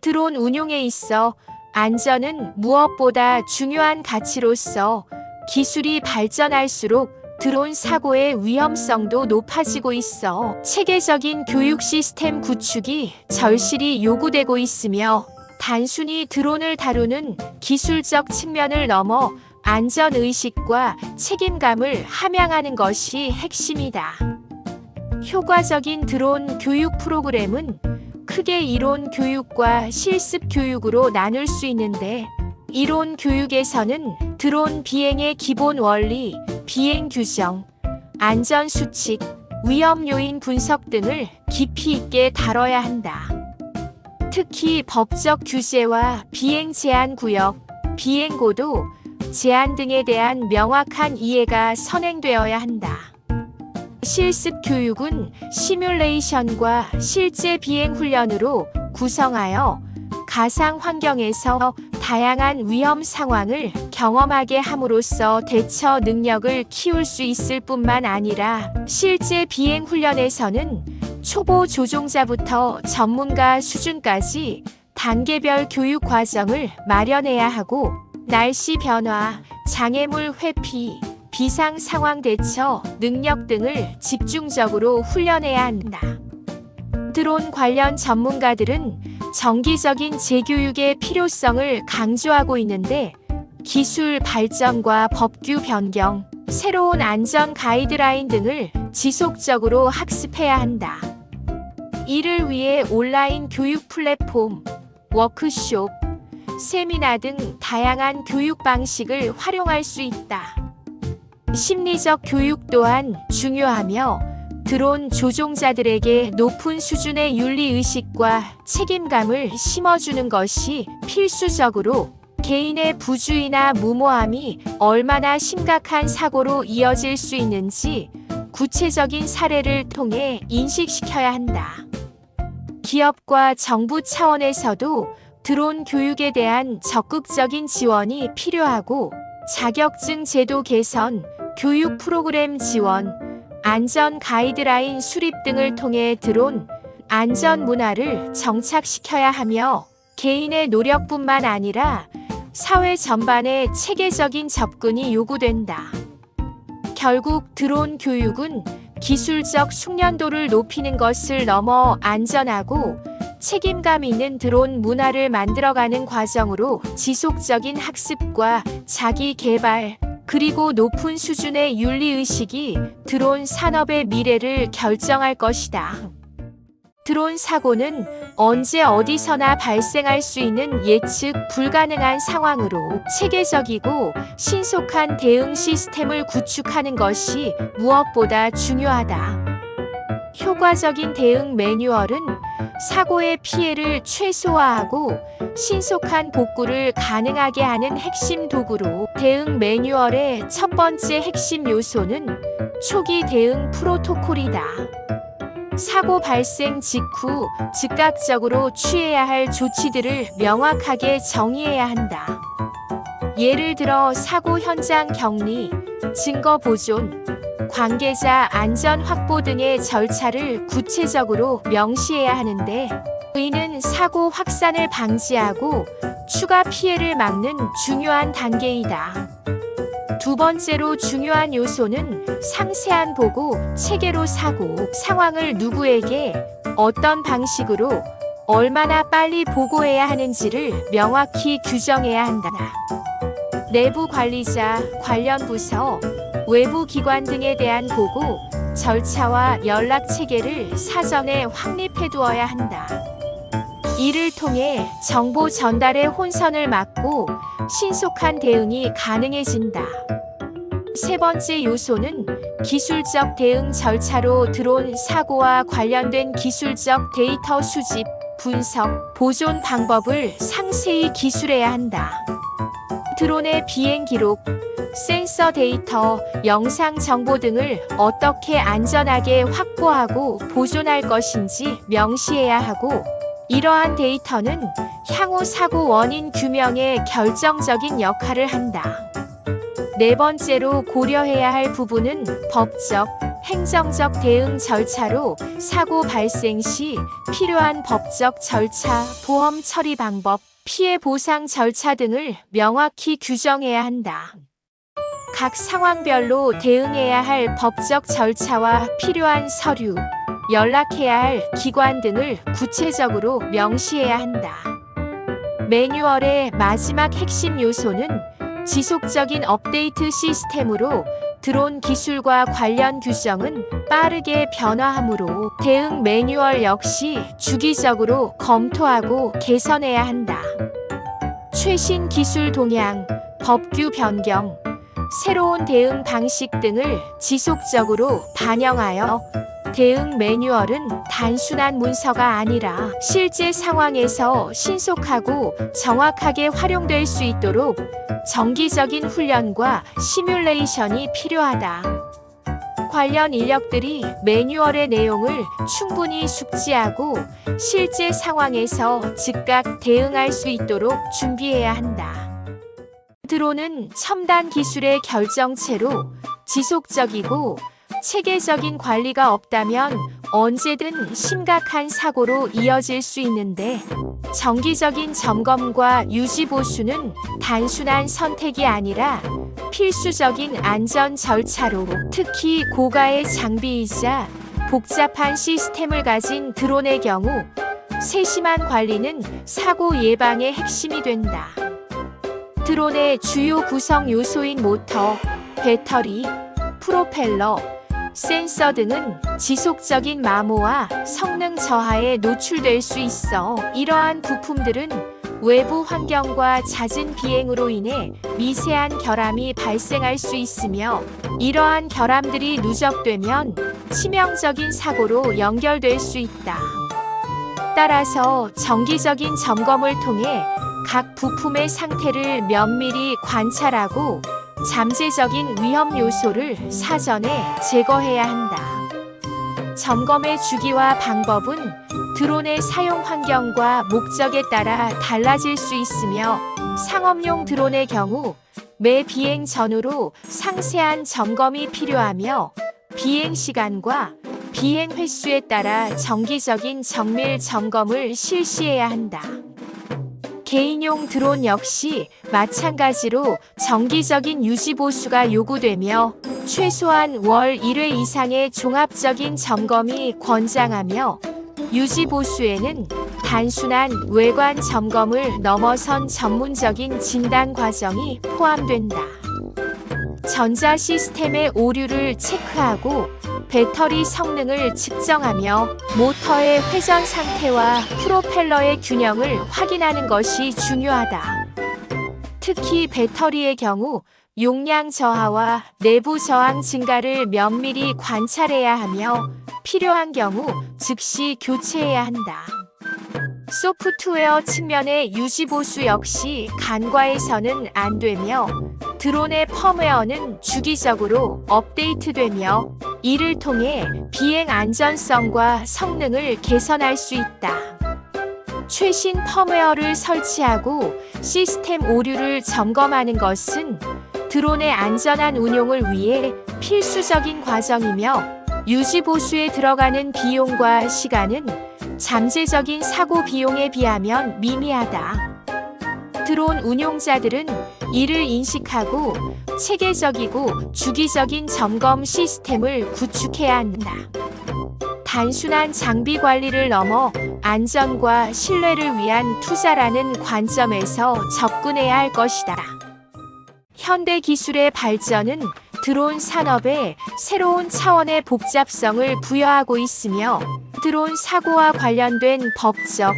드론 운용에 있어 안전은 무엇보다 중요한 가치로서 기술이 발전할수록 드론 사고의 위험성도 높아지고 있어 체계적인 교육 시스템 구축이 절실히 요구되고 있으며 단순히 드론을 다루는 기술적 측면을 넘어 안전의식과 책임감을 함양하는 것이 핵심이다. 효과적인 드론 교육 프로그램은 크게 이론 교육과 실습 교육으로 나눌 수 있는데, 이론 교육에서는 드론 비행의 기본 원리, 비행 규정, 안전 수칙, 위험 요인 분석 등을 깊이 있게 다뤄야 한다. 특히 법적 규제와 비행 제한 구역, 비행 고도, 제한 등에 대한 명확한 이해가 선행되어야 한다. 실습 교육은 시뮬레이션과 실제 비행 훈련으로 구성하여 가상 환경에서 다양한 위험 상황을 경험하게 함으로써 대처 능력을 키울 수 있을 뿐만 아니라 실제 비행 훈련에서는 초보 조종자부터 전문가 수준까지 단계별 교육 과정을 마련해야 하고, 날씨 변화, 장애물 회피, 비상 상황 대처 능력 등을 집중적으로 훈련해야 한다. 드론 관련 전문가들은 정기적인 재교육의 필요성을 강조하고 있는데, 기술 발전과 법규 변경, 새로운 안전 가이드라인 등을 지속적으로 학습해야 한다. 이를 위해 온라인 교육 플랫폼, 워크숍, 세미나 등 다양한 교육 방식을 활용할 수 있다. 심리적 교육 또한 중요하며 드론 조종자들에게 높은 수준의 윤리의식과 책임감을 심어주는 것이 필수적으로 개인의 부주의나 무모함이 얼마나 심각한 사고로 이어질 수 있는지 구체적인 사례를 통해 인식시켜야 한다. 기업과 정부 차원에서도 드론 교육에 대한 적극적인 지원이 필요하고 자격증 제도 개선, 교육 프로그램 지원, 안전 가이드라인 수립 등을 통해 드론 안전 문화를 정착시켜야 하며 개인의 노력뿐만 아니라 사회 전반의 체계적인 접근이 요구된다. 결국 드론 교육은 기술적 숙련도를 높이는 것을 넘어 안전하고 책임감 있는 드론 문화를 만들어가는 과정으로 지속적인 학습과 자기 개발, 그리고 높은 수준의 윤리의식이 드론 산업의 미래를 결정할 것이다. 드론 사고는 언제 어디서나 발생할 수 있는 예측 불가능한 상황으로 체계적이고 신속한 대응 시스템을 구축하는 것이 무엇보다 중요하다. 효과적인 대응 매뉴얼은 사고의 피해를 최소화하고 신속한 복구를 가능하게 하는 핵심 도구로 대응 매뉴얼의 첫 번째 핵심 요소는 초기 대응 프로토콜이다. 사고 발생 직후 즉각적으로 취해야 할 조치들을 명확하게 정의해야 한다. 예를 들어 사고 현장 격리, 증거 보존, 관계자 안전 확보 등의 절차를 구체적으로 명시해야 하는데 이는 사고 확산을 방지하고 추가 피해를 막는 중요한 단계이다. 두 번째로 중요한 요소는 상세한 보고 체계로 사고 상황을 누구에게 어떤 방식으로 얼마나 빨리 보고해야 하는지를 명확히 규정해야 한다. 내부 관리자, 관련 부서, 외부 기관 등에 대한 보고, 절차와 연락 체계를 사전에 확립해 두어야 한다. 이를 통해 정보 전달의 혼선을 막고 신속한 대응이 가능해진다. 세 번째 요소는 기술적 대응 절차로 드론 사고와 관련된 기술적 데이터 수집, 분석, 보존 방법을 상세히 기술해야 한다. 드론의 비행 기록, 센서 데이터, 영상 정보 등을 어떻게 안전하게 확보하고 보존할 것인지 명시해야 하고, 이러한 데이터는 향후 사고 원인 규명에 결정적인 역할을 한다. 네 번째로 고려해야 할 부분은 법적, 행정적 대응 절차로 사고 발생 시 필요한 법적 절차, 보험 처리 방법, 피해 보상 절차 등을 명확히 규정해야 한다. 각 상황별로 대응해야 할 법적 절차와 필요한 서류, 연락해야 할 기관 등을 구체적으로 명시해야 한다. 매뉴얼의 마지막 핵심 요소는 지속적인 업데이트 시스템으로 드론 기술과 관련 규정은 빠르게 변화하므로 대응 매뉴얼 역시 주기적으로 검토하고 개선해야 한다. 최신 기술 동향, 법규 변경, 새로운 대응 방식 등을 지속적으로 반영하여 대응 매뉴얼은 단순한 문서가 아니라 실제 상황에서 신속하고 정확하게 활용될 수 있도록 정기적인 훈련과 시뮬레이션이 필요하다. 관련 인력들이 매뉴얼의 내용을 충분히 숙지하고 실제 상황에서 즉각 대응할 수 있도록 준비해야 한다. 드론은 첨단 기술의 결정체로 지속적이고 체계적인 관리가 없다면 언제든 심각한 사고로 이어질 수 있는데, 정기적인 점검과 유지 보수는 단순한 선택이 아니라 필수적인 안전 절차로, 특히 고가의 장비이자 복잡한 시스템을 가진 드론의 경우 세심한 관리는 사고 예방의 핵심이 된다. 드론의 주요 구성 요소인 모터, 배터리, 프로펠러, 센서 등은 지속적인 마모와 성능 저하에 노출될 수 있어 이러한 부품들은 외부 환경과 잦은 비행으로 인해 미세한 결함이 발생할 수 있으며 이러한 결함들이 누적되면 치명적인 사고로 연결될 수 있다. 따라서 정기적인 점검을 통해 각 부품의 상태를 면밀히 관찰하고 잠재적인 위험 요소를 사전에 제거해야 한다. 점검의 주기와 방법은 드론의 사용 환경과 목적에 따라 달라질 수 있으며 상업용 드론의 경우 매 비행 전후로 상세한 점검이 필요하며 비행 시간과 비행 횟수에 따라 정기적인 정밀 점검을 실시해야 한다. 개인용 드론 역시 마찬가지로 정기적인 유지 보수가 요구되며 최소한 월 1회 이상의 종합적인 점검이 권장하며 유지 보수에는 단순한 외관 점검을 넘어선 전문적인 진단 과정이 포함된다. 전자 시스템의 오류를 체크하고 배터리 성능을 측정하며 모터의 회전 상태와 프로펠러의 균형을 확인하는 것이 중요하다. 특히 배터리의 경우 용량 저하와 내부 저항 증가를 면밀히 관찰해야 하며 필요한 경우 즉시 교체해야 한다. 소프트웨어 측면의 유지 보수 역시 간과해서는 안 되며 드론의 펌웨어는 주기적으로 업데이트되며 이를 통해 비행 안전성과 성능을 개선할 수 있다. 최신 펌웨어를 설치하고 시스템 오류를 점검하는 것은 드론의 안전한 운용을 위해 필수적인 과정이며 유지 보수에 들어가는 비용과 시간은 잠재적인 사고 비용에 비하면 미미하다. 드론 운용자들은 이를 인식하고 체계적이고 주기적인 점검 시스템을 구축해야 한다. 단순한 장비 관리를 넘어 안전과 신뢰를 위한 투자라는 관점에서 접근해야 할 것이다. 현대 기술의 발전은 드론 산업에 새로운 차원의 복잡성을 부여하고 있으며 드론 사고와 관련된 법적,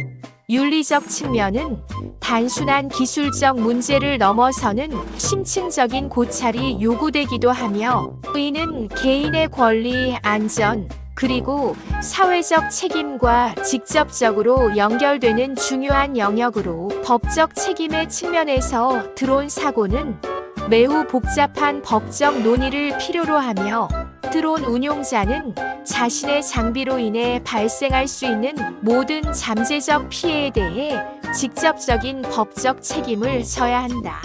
윤리적 측면은 단순한 기술적 문제를 넘어서는 심층적인 고찰이 요구되기도 하며 이는 개인의 권리, 안전, 그리고 사회적 책임과 직접적으로 연결되는 중요한 영역으로 법적 책임의 측면에서 드론 사고는 매우 복잡한 법적 논의를 필요로 하며 드론 운용자는 자신의 장비로 인해 발생할 수 있는 모든 잠재적 피해에 대해 직접적인 법적 책임을 져야 한다.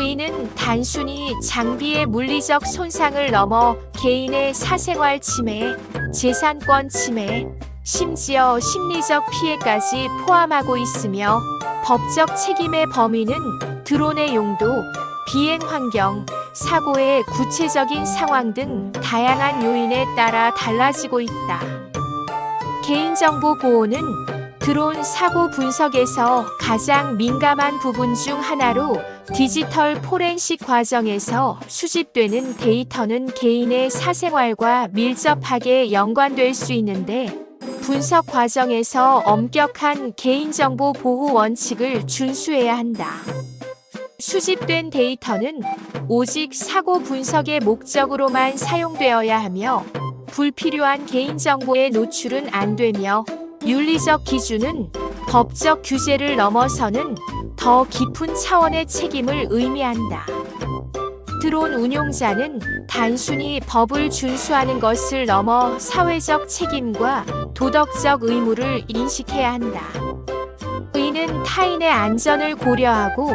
이는 단순히 장비의 물리적 손상을 넘어 개인의 사생활 침해, 재산권 침해, 심지어 심리적 피해까지 포함하고 있으며 법적 책임의 범위는 드론의 용도, 비행 환경, 사고의 구체적인 상황 등 다양한 요인에 따라 달라지고 있다. 개인정보 보호는 드론 사고 분석에서 가장 민감한 부분 중 하나로 디지털 포렌식 과정에서 수집되는 데이터는 개인의 사생활과 밀접하게 연관될 수 있는데 분석 과정에서 엄격한 개인정보 보호 원칙을 준수해야 한다. 수집된 데이터는 오직 사고 분석의 목적으로만 사용되어야 하며 불필요한 개인정보의 노출은 안 되며 윤리적 기준은 법적 규제를 넘어서는 더 깊은 차원의 책임을 의미한다. 드론 운용자는 단순히 법을 준수하는 것을 넘어 사회적 책임과 도덕적 의무를 인식해야 한다. 이는 타인의 안전을 고려하고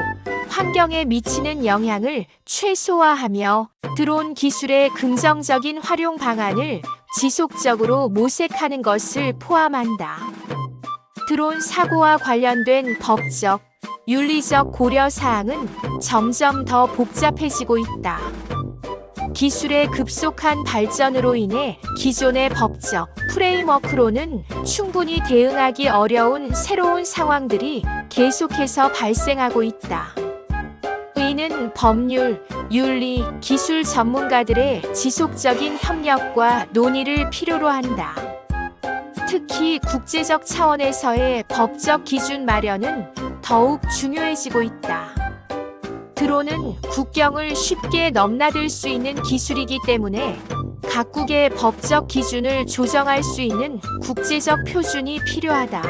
환경에 미치는 영향을 최소화하며 드론 기술의 긍정적인 활용 방안을 지속적으로 모색하는 것을 포함한다. 드론 사고와 관련된 법적, 윤리적 고려 사항은 점점 더 복잡해지고 있다. 기술의 급속한 발전으로 인해 기존의 법적 프레임워크로는 충분히 대응하기 어려운 새로운 상황들이 계속해서 발생하고 있다. 이는 법률, 윤리, 기술 전문가들의 지속적인 협력과 논의를 필요로 한다. 특히 국제적 차원에서의 법적 기준 마련은 더욱 중요해지고 있다. 드론은 국경을 쉽게 넘나들 수 있는 기술이기 때문에 각국의 법적 기준을 조정할 수 있는 국제적 표준이 필요하다.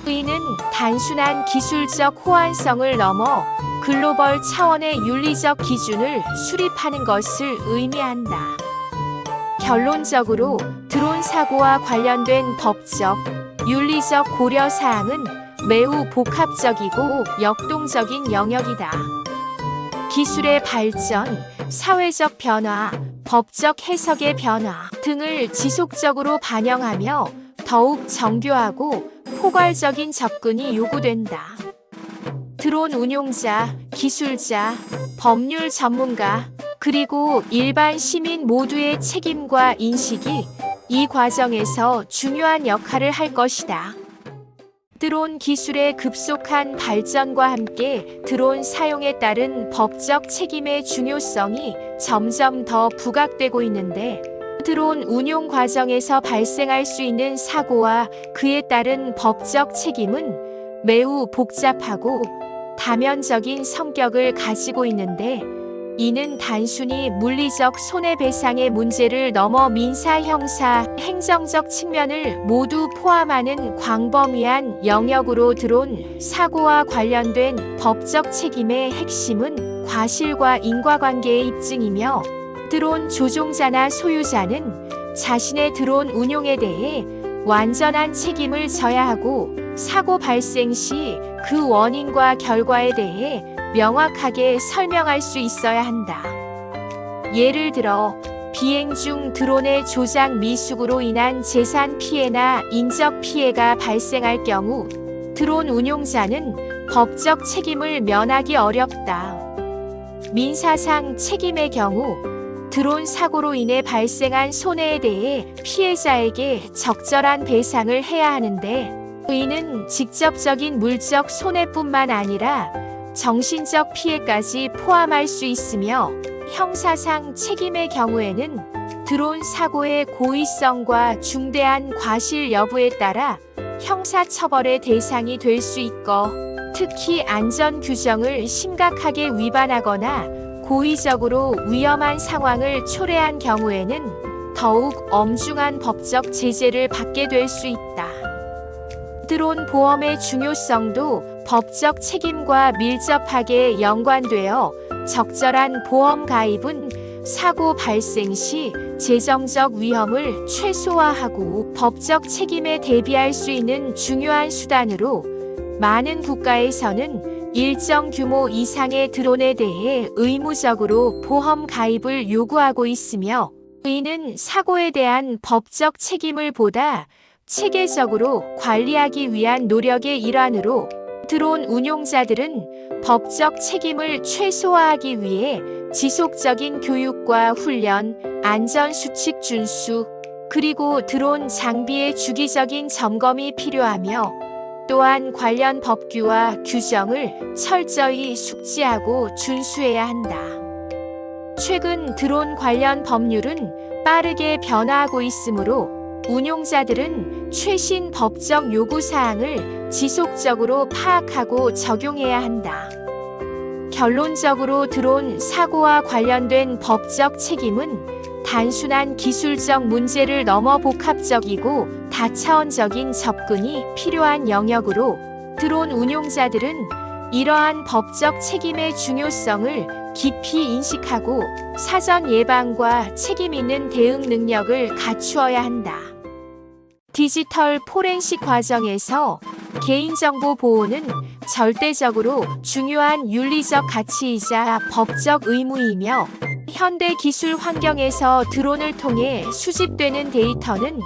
이는 단순한 기술적 호환성을 넘어 글로벌 차원의 윤리적 기준을 수립하는 것을 의미한다. 결론적으로 드론 사고와 관련된 법적, 윤리적 고려 사항은 매우 복합적이고 역동적인 영역이다. 기술의 발전, 사회적 변화, 법적 해석의 변화 등을 지속적으로 반영하며 더욱 정교하고 포괄적인 접근이 요구된다. 드론 운용자, 기술자, 법률 전문가, 그리고 일반 시민 모두의 책임과 인식이 이 과정에서 중요한 역할을 할 것이다. 드론 기술의 급속한 발전과 함께 드론 사용에 따른 법적 책임의 중요성이 점점 더 부각되고 있는데, 드론 운용 과정에서 발생할 수 있는 사고와 그에 따른 법적 책임은 매우 복잡하고 다면적인 성격을 가지고 있는데, 이는 단순히 물리적 손해배상의 문제를 넘어 민사, 형사, 행정적 측면을 모두 포함하는 광범위한 영역으로 드론 사고와 관련된 법적 책임의 핵심은 과실과 인과관계의 입증이며, 드론 조종자나 소유자는 자신의 드론 운용에 대해 완전한 책임을 져야 하고, 사고 발생 시 그 원인과 결과에 대해 명확하게 설명할 수 있어야 한다. 예를 들어 비행 중 드론의 조작 미숙으로 인한 재산 피해나 인적 피해가 발생할 경우 드론 운용자는 법적 책임을 면하기 어렵다. 민사상 책임의 경우 드론 사고로 인해 발생한 손해에 대해 피해자에게 적절한 배상을 해야 하는데, 이는 직접적인 물적 손해뿐만 아니라 정신적 피해까지 포함할 수 있으며, 형사상 책임의 경우에는 드론 사고의 고의성과 중대한 과실 여부에 따라 형사처벌의 대상이 될 수 있고, 특히 안전 규정을 심각하게 위반하거나 고의적으로 위험한 상황을 초래한 경우에는 더욱 엄중한 법적 제재를 받게 될 수 있다. 드론 보험의 중요성도 법적 책임과 밀접하게 연관되어 적절한 보험 가입은 사고 발생 시 재정적 위험을 최소화하고 법적 책임에 대비할 수 있는 중요한 수단으로, 많은 국가에서는 일정 규모 이상의 드론에 대해 의무적으로 보험 가입을 요구하고 있으며, 이는 사고에 대한 법적 책임을 보다 체계적으로 관리하기 위한 노력의 일환으로, 드론 운용자들은 법적 책임을 최소화하기 위해 지속적인 교육과 훈련, 안전수칙 준수, 그리고 드론 장비의 주기적인 점검이 필요하며, 또한 관련 법규와 규정을 철저히 숙지하고 준수해야 한다. 최근 드론 관련 법률은 빠르게 변화하고 있으므로 운용자들은 최신 법적 요구사항을 지속적으로 파악하고 적용해야 한다. 결론적으로 드론 사고와 관련된 법적 책임은 단순한 기술적 문제를 넘어 복합적이고 다차원적인 접근이 필요한 영역으로, 드론 운용자들은 이러한 법적 책임의 중요성을 깊이 인식하고 사전 예방과 책임 있는 대응 능력을 갖추어야 한다. 디지털 포렌식 과정에서 개인정보 보호는 절대적으로 중요한 윤리적 가치이자 법적 의무이며, 현대 기술 환경에서 드론을 통해 수집되는 데이터는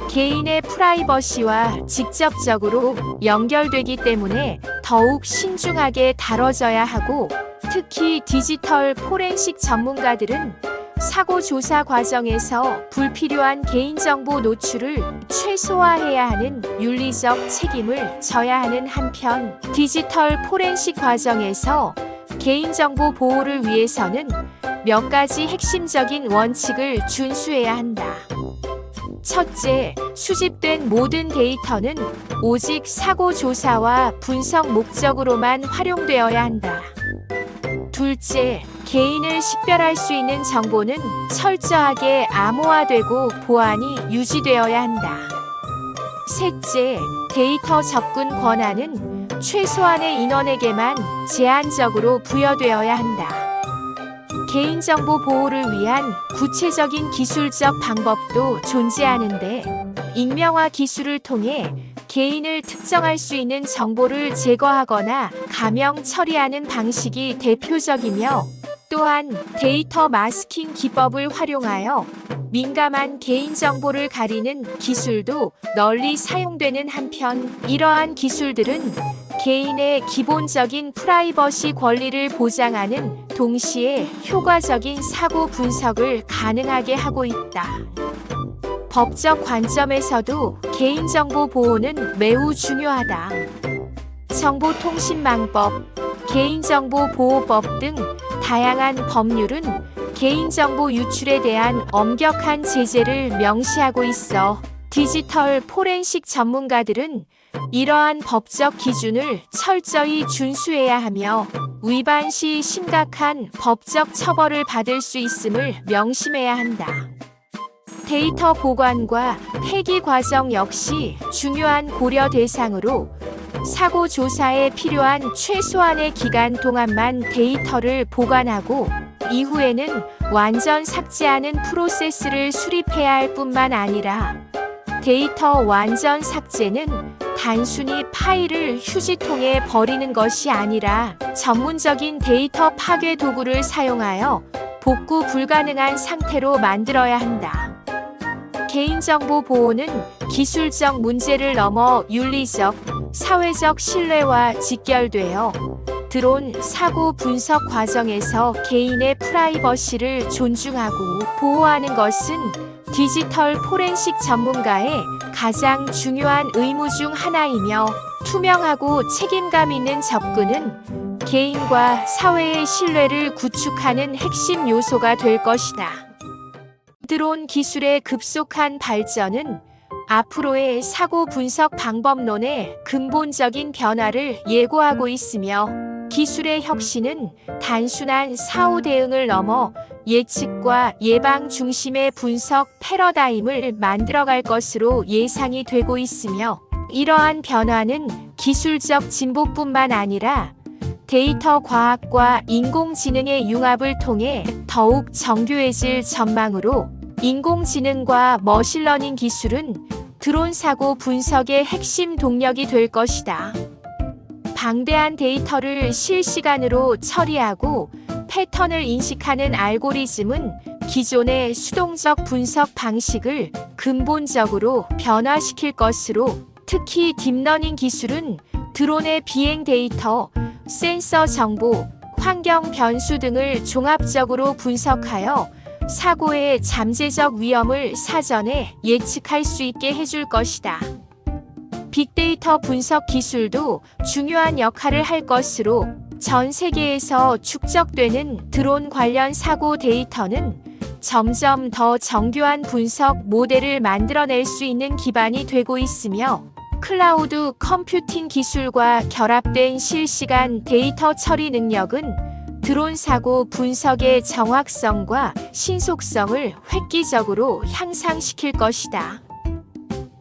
개인의 프라이버시와 직접적으로 연결되기 때문에 더욱 신중하게 다뤄져야 하고, 특히 디지털 포렌식 전문가들은 사고 조사 과정에서 불필요한 개인정보 노출을 최소화해야 하는 윤리적 책임을 져야 하는 한편, 디지털 포렌식 과정에서 개인정보 보호를 위해서는 몇 가지 핵심적인 원칙을 준수해야 한다. 첫째, 수집된 모든 데이터는 오직 사고 조사와 분석 목적으로만 활용되어야 한다. 둘째, 개인을 식별할 수 있는 정보는 철저하게 암호화되고 보안이 유지되어야 한다. 셋째, 데이터 접근 권한은 최소한의 인원에게만 제한적으로 부여되어야 한다. 개인정보 보호를 위한 구체적인 기술적 방법도 존재하는데, 익명화 기술을 통해 개인을 특정할 수 있는 정보를 제거하거나 가명 처리하는 방식이 대표적이며, 또한 데이터 마스킹 기법을 활용하여 민감한 개인정보를 가리는 기술도 널리 사용되는 한편, 이러한 기술들은 개인의 기본적인 프라이버시 권리를 보장하는 동시에 효과적인 사고 분석을 가능하게 하고 있다. 법적 관점에서도 개인정보 보호는 매우 중요하다. 정보통신망법, 개인정보보호법 등 다양한 법률은 개인정보 유출에 대한 엄격한 제재를 명시하고 있어 디지털 포렌식 전문가들은 이러한 법적 기준을 철저히 준수해야 하며 위반 시 심각한 법적 처벌을 받을 수 있음을 명심해야 한다. 데이터 보관과 폐기 과정 역시 중요한 고려 대상으로 사고 조사에 필요한 최소한의 기간 동안만 데이터를 보관하고 이후에는 완전 삭제하는 프로세스를 수립해야 할 뿐만 아니라 데이터 완전 삭제는 단순히 파일을 휴지통에 버리는 것이 아니라 전문적인 데이터 파괴 도구를 사용하여 복구 불가능한 상태로 만들어야 한다. 개인정보 보호는 기술적 문제를 넘어 윤리적, 사회적 신뢰와 직결되어 드론 사고 분석 과정에서 개인의 프라이버시를 존중하고 보호하는 것은 디지털 포렌식 전문가의 가장 중요한 의무 중 하나이며, 투명하고 책임감 있는 접근은 개인과 사회의 신뢰를 구축하는 핵심 요소가 될 것이다. 드론 기술의 급속한 발전은 앞으로의 사고 분석 방법론의 근본적인 변화를 예고하고 있으며, 기술의 혁신은 단순한 사후 대응을 넘어 예측과 예방 중심의 분석 패러다임을 만들어갈 것으로 예상이 되고 있으며, 이러한 변화는 기술적 진보뿐만 아니라 데이터 과학과 인공지능의 융합을 통해 더욱 정교해질 전망으로, 인공지능과 머신러닝 기술은 드론 사고 분석의 핵심 동력이 될 것이다. 방대한 데이터를 실시간으로 처리하고 패턴을 인식하는 알고리즘은 기존의 수동적 분석 방식을 근본적으로 변화시킬 것으로, 특히 딥러닝 기술은 드론의 비행 데이터, 센서 정보, 환경 변수 등을 종합적으로 분석하여 사고의 잠재적 위험을 사전에 예측할 수 있게 해줄 것이다. 빅데이터 분석 기술도 중요한 역할을 할 것으로, 전 세계에서 축적되는 드론 관련 사고 데이터는 점점 더 정교한 분석 모델을 만들어낼 수 있는 기반이 되고 있으며, 클라우드 컴퓨팅 기술과 결합된 실시간 데이터 처리 능력은 드론 사고 분석의 정확성과 신속성을 획기적으로 향상시킬 것이다.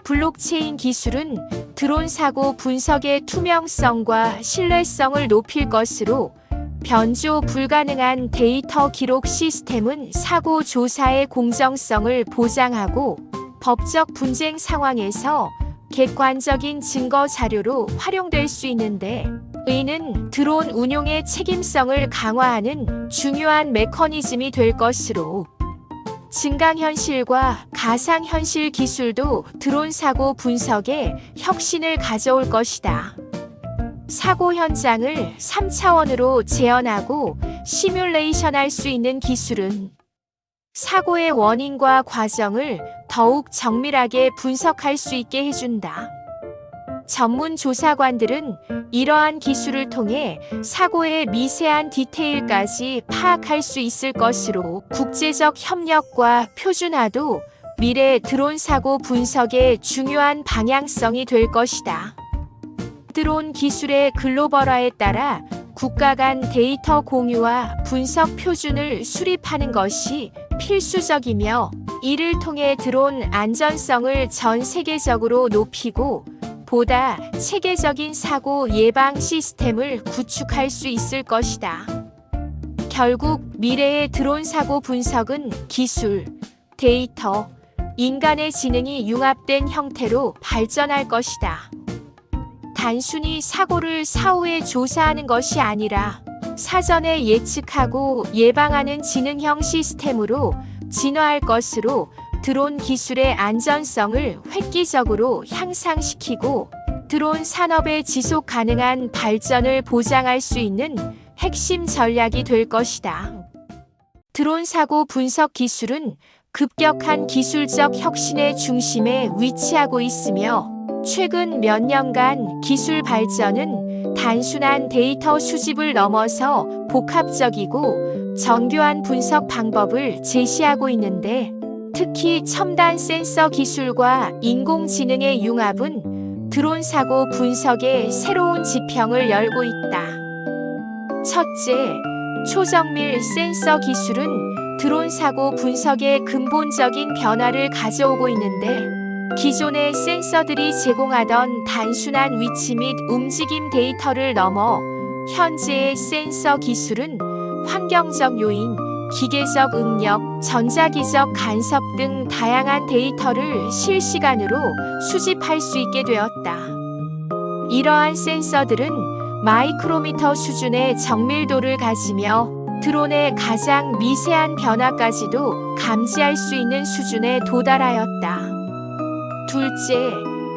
블록체인 기술은 드론 사고 분석의 투명성과 신뢰성을 높일 것으로, 변조 불가능한 데이터 기록 시스템은 사고 조사의 공정성을 보장하고 법적 분쟁 상황에서 객관적인 증거 자료로 활용될 수 있는데, 이는 드론 운용의 책임성을 강화하는 중요한 메커니즘이 될 것으로, 증강현실과 가상현실 기술도 드론 사고 분석에 혁신을 가져올 것이다. 사고 현장을 3차원으로 재현하고 시뮬레이션할 수 있는 기술은 사고의 원인과 과정을 더욱 정밀하게 분석할 수 있게 해준다. 전문 조사관들은 이러한 기술을 통해 사고의 미세한 디테일까지 파악할 수 있을 것으로, 국제적 협력과 표준화도 미래 드론 사고 분석의 중요한 방향성이 될 것이다. 드론 기술의 글로벌화에 따라 국가 간 데이터 공유와 분석 표준을 수립하는 것이 필수적이며, 이를 통해 드론 안전성을 전 세계적으로 높이고 보다 체계적인 사고 예방 시스템을 구축할 수 있을 것이다. 결국 미래의 드론 사고 분석은 기술, 데이터, 인간의 지능이 융합된 형태로 발전할 것이다. 단순히 사고를 사후에 조사하는 것이 아니라 사전에 예측하고 예방하는 지능형 시스템으로 진화할 것으로, 드론 기술의 안전성을 획기적으로 향상시키고 드론 산업의 지속 가능한 발전을 보장할 수 있는 핵심 전략이 될 것이다. 드론 사고 분석 기술은 급격한 기술적 혁신의 중심에 위치하고 있으며, 최근 몇 년간 기술 발전은 단순한 데이터 수집을 넘어서 복합적이고 정교한 분석 방법을 제시하고 있는데, 특히 첨단 센서 기술과 인공지능의 융합은 드론 사고 분석의 새로운 지평을 열고 있다. 첫째, 초정밀 센서 기술은 드론 사고 분석에 근본적인 변화를 가져오고 있는데, 기존의 센서들이 제공하던 단순한 위치 및 움직임 데이터를 넘어 현재의 센서 기술은 환경적 요인, 기계적 응력, 전자기적 간섭 등 다양한 데이터를 실시간으로 수집할 수 있게 되었다. 이러한 센서들은 마이크로미터 수준의 정밀도를 가지며 드론의 가장 미세한 변화까지도 감지할 수 있는 수준에 도달하였다. 둘째,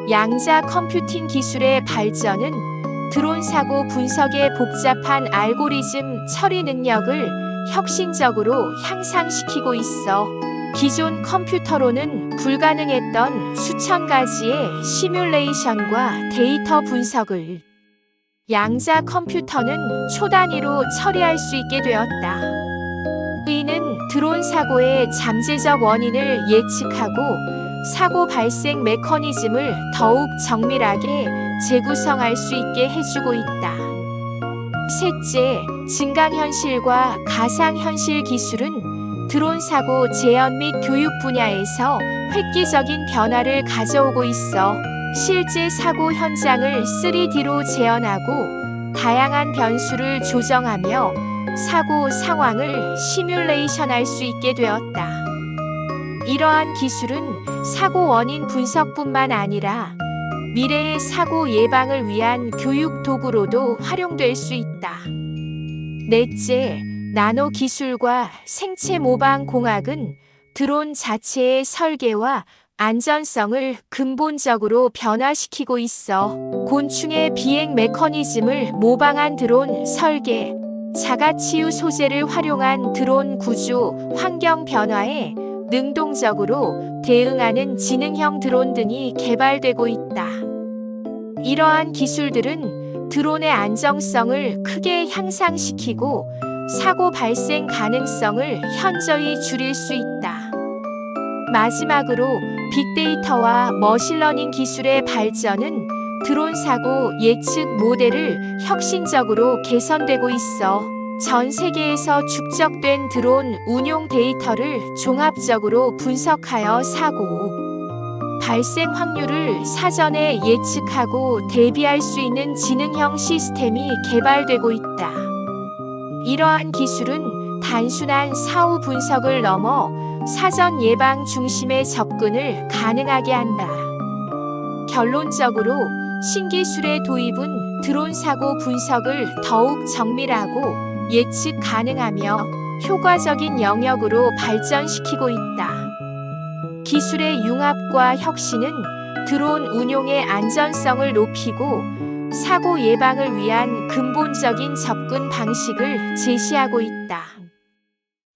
양자 컴퓨팅 기술의 발전은 드론 사고 분석의 복잡한 알고리즘 처리 능력을 혁신적으로 향상시키고 있어 기존 컴퓨터로는 불가능했던 수천 가지의 시뮬레이션과 데이터 분석을 양자 컴퓨터는 초단위로 처리할 수 있게 되었다. 이는 드론 사고의 잠재적 원인을 예측하고 사고 발생 메커니즘을 더욱 정밀하게 재구성할 수 있게 해주고 있다. 셋째, 증강현실과 가상현실 기술은 드론 사고 재현 및 교육 분야에서 획기적인 변화를 가져오고 있어 실제 사고 현장을 3D로 재현하고 다양한 변수를 조정하며 사고 상황을 시뮬레이션할 수 있게 되었다. 이러한 기술은 사고 원인 분석뿐만 아니라 미래의 사고 예방을 위한 교육 도구로도 활용될 수 있다. 넷째, 나노 기술과 생체 모방 공학은 드론 자체의 설계와 안전성을 근본적으로 변화시키고 있어 곤충의 비행 메커니즘을 모방한 드론 설계, 자가치유 소재를 활용한 드론 구조, 환경 변화에 능동적으로 대응하는 지능형 드론 등이 개발되고 있다. 이러한 기술들은 드론의 안정성을 크게 향상시키고 사고 발생 가능성을 현저히 줄일 수 있다. 마지막으로 빅데이터와 머신러닝 기술의 발전은 드론 사고 예측 모델을 혁신적으로 개선되고 있어 전 세계에서 축적된 드론 운용 데이터를 종합적으로 분석하여 사고 발생 확률을 사전에 예측하고 대비할 수 있는 지능형 시스템이 개발되고 있다. 이러한 기술은 단순한 사후 분석을 넘어 사전 예방 중심의 접근을 가능하게 한다. 결론적으로 신기술의 도입은 드론 사고 분석을 더욱 정밀하고 예측 가능하며 효과적인 영역으로 발전시키고 있다. 기술의 융합과 혁신은 드론 운용의 안전성을 높이고 사고 예방을 위한 근본적인 접근 방식을 제시하고 있다.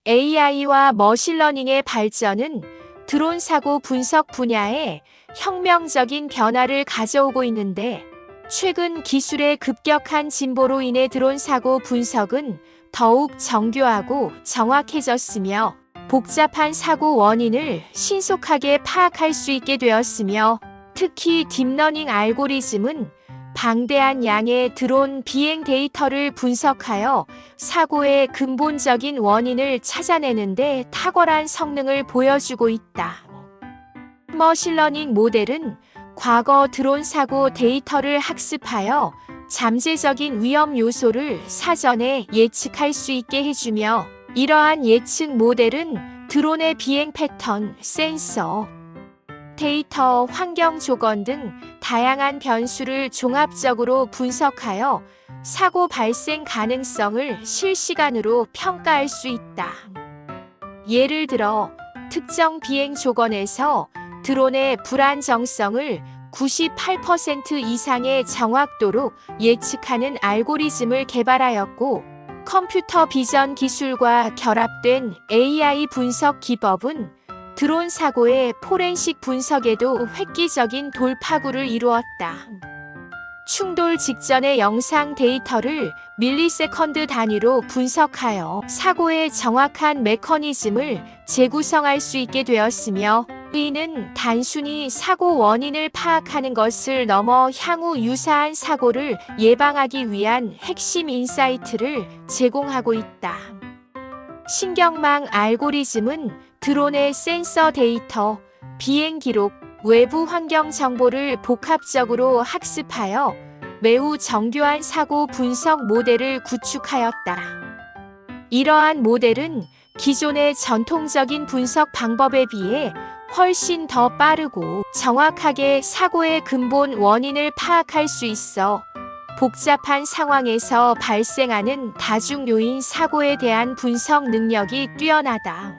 AI와 머신러닝의 발전은 드론 사고 분석 분야에 혁명적인 변화를 가져오고 있는데, 최근 기술의 급격한 진보로 인해 드론 사고 분석은 더욱 정교하고 정확해졌으며 복잡한 사고 원인을 신속하게 파악할 수 있게 되었으며, 특히 딥러닝 알고리즘은 방대한 양의 드론 비행 데이터를 분석하여 사고의 근본적인 원인을 찾아내는데 탁월한 성능을 보여주고 있다. 머신러닝 모델은 과거 드론 사고 데이터를 학습하여 잠재적인 위험 요소를 사전에 예측할 수 있게 해주며, 이러한 예측 모델은 드론의 비행 패턴, 센서, 데이터, 환경 조건 등 다양한 변수를 종합적으로 분석하여 사고 발생 가능성을 실시간으로 평가할 수 있다. 예를 들어, 특정 비행 조건에서 드론의 불안정성을 98% 이상의 정확도로 예측하는 알고리즘을 개발하였고, 컴퓨터 비전 기술과 결합된 AI 분석 기법은 드론 사고의 포렌식 분석에도 획기적인 돌파구를 이루었다. 충돌 직전의 영상 데이터를 밀리세컨드 단위로 분석하여 사고의 정확한 메커니즘을 재구성할 수 있게 되었으며, 이는 단순히 사고 원인을 파악하는 것을 넘어 향후 유사한 사고를 예방하기 위한 핵심 인사이트를 제공하고 있다. 신경망 알고리즘은 드론의 센서 데이터, 비행 기록, 외부 환경 정보를 복합적으로 학습하여 매우 정교한 사고 분석 모델을 구축하였다. 이러한 모델은 기존의 전통적인 분석 방법에 비해 훨씬 더 빠르고 정확하게 사고의 근본 원인을 파악할 수 있어 복잡한 상황에서 발생하는 다중 요인 사고에 대한 분석 능력이 뛰어나다.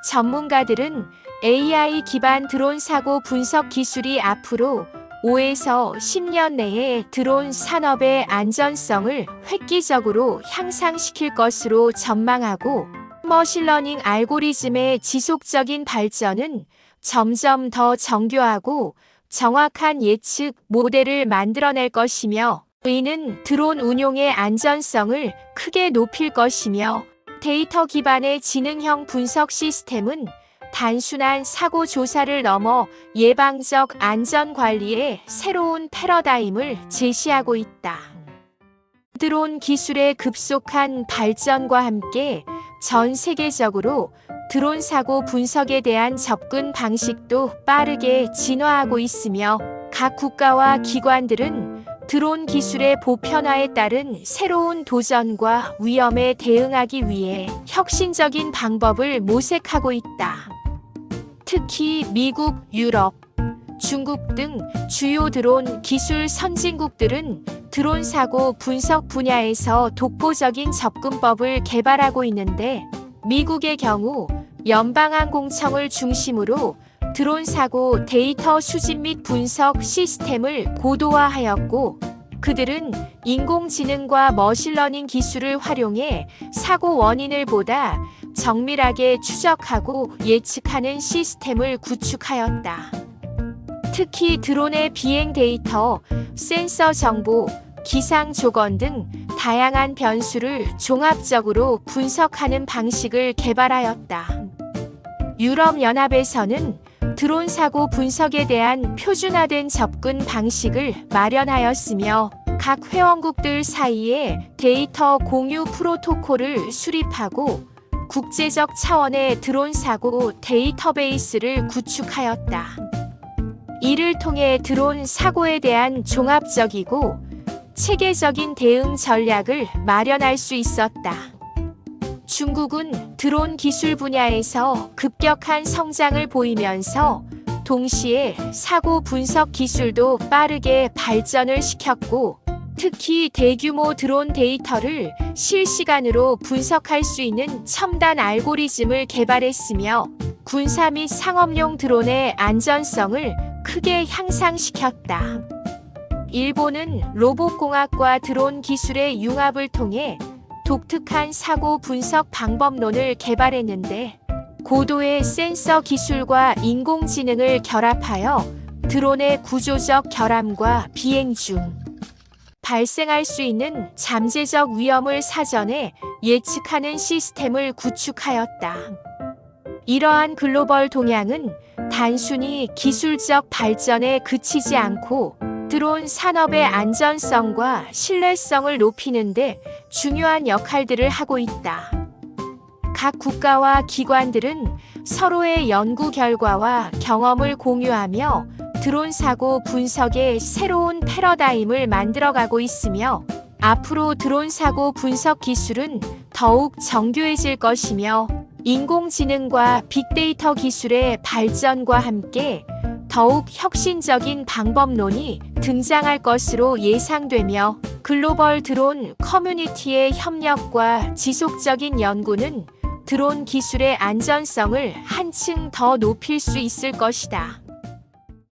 전문가들은 AI 기반 드론 사고 분석 기술이 앞으로 5에서 10년 내에 드론 산업의 안전성을 획기적으로 향상시킬 것으로 전망하고, 머신러닝 알고리즘의 지속적인 발전은 점점 더 정교하고 정확한 예측 모델을 만들어낼 것이며, 이는 드론 운용의 안전성을 크게 높일 것이며, 데이터 기반의 지능형 분석 시스템은 단순한 사고 조사를 넘어 예방적 안전 관리의 새로운 패러다임을 제시하고 있다. 드론 기술의 급속한 발전과 함께 전 세계적으로 드론 사고 분석에 대한 접근 방식도 빠르게 진화하고 있으며, 각 국가와 기관들은 드론 기술의 보편화에 따른 새로운 도전과 위험에 대응하기 위해 혁신적인 방법을 모색하고 있다. 특히 미국, 유럽, 중국 등 주요 드론 기술 선진국들은 드론 사고 분석 분야에서 독보적인 접근법을 개발하고 있는데, 미국의 경우 연방항공청을 중심으로 드론 사고 데이터 수집 및 분석 시스템을 고도화하였고, 그들은 인공지능과 머신러닝 기술을 활용해 사고 원인을 보다 정밀하게 추적하고 예측하는 시스템을 구축하였다. 특히 드론의 비행 데이터, 센서 정보, 기상 조건 등 다양한 변수를 종합적으로 분석하는 방식을 개발하였다. 유럽연합에서는 드론 사고 분석에 대한 표준화된 접근 방식을 마련하였으며, 각 회원국들 사이에 데이터 공유 프로토콜을 수립하고 국제적 차원의 드론 사고 데이터베이스를 구축하였다. 이를 통해 드론 사고에 대한 종합적이고 체계적인 대응 전략을 마련할 수 있었다. 중국은 드론 기술 분야에서 급격한 성장을 보이면서 동시에 사고 분석 기술도 빠르게 발전을 시켰고, 특히 대규모 드론 데이터를 실시간으로 분석할 수 있는 첨단 알고리즘을 개발했으며, 군사 및 상업용 드론의 안전성을 크게 향상시켰다. 일본은 로봇공학과 드론 기술의 융합을 통해 독특한 사고 분석 방법론을 개발했는데, 고도의 센서 기술과 인공지능을 결합하여 드론의 구조적 결함과 비행 중 발생할 수 있는 잠재적 위험을 사전에 예측하는 시스템을 구축하였다. 이러한 글로벌 동향은 단순히 기술적 발전에 그치지 않고 드론 산업의 안전성과 신뢰성을 높이는데 중요한 역할들을 하고 있다. 각 국가와 기관들은 서로의 연구 결과와 경험을 공유하며 드론 사고 분석의 새로운 패러다임을 만들어가고 있으며 앞으로 드론 사고 분석 기술은 더욱 정교해질 것이며 인공지능과 빅데이터 기술의 발전과 함께 더욱 혁신적인 방법론이 등장할 것으로 예상되며 글로벌 드론 커뮤니티의 협력과 지속적인 연구는 드론 기술의 안전성을 한층 더 높일 수 있을 것이다.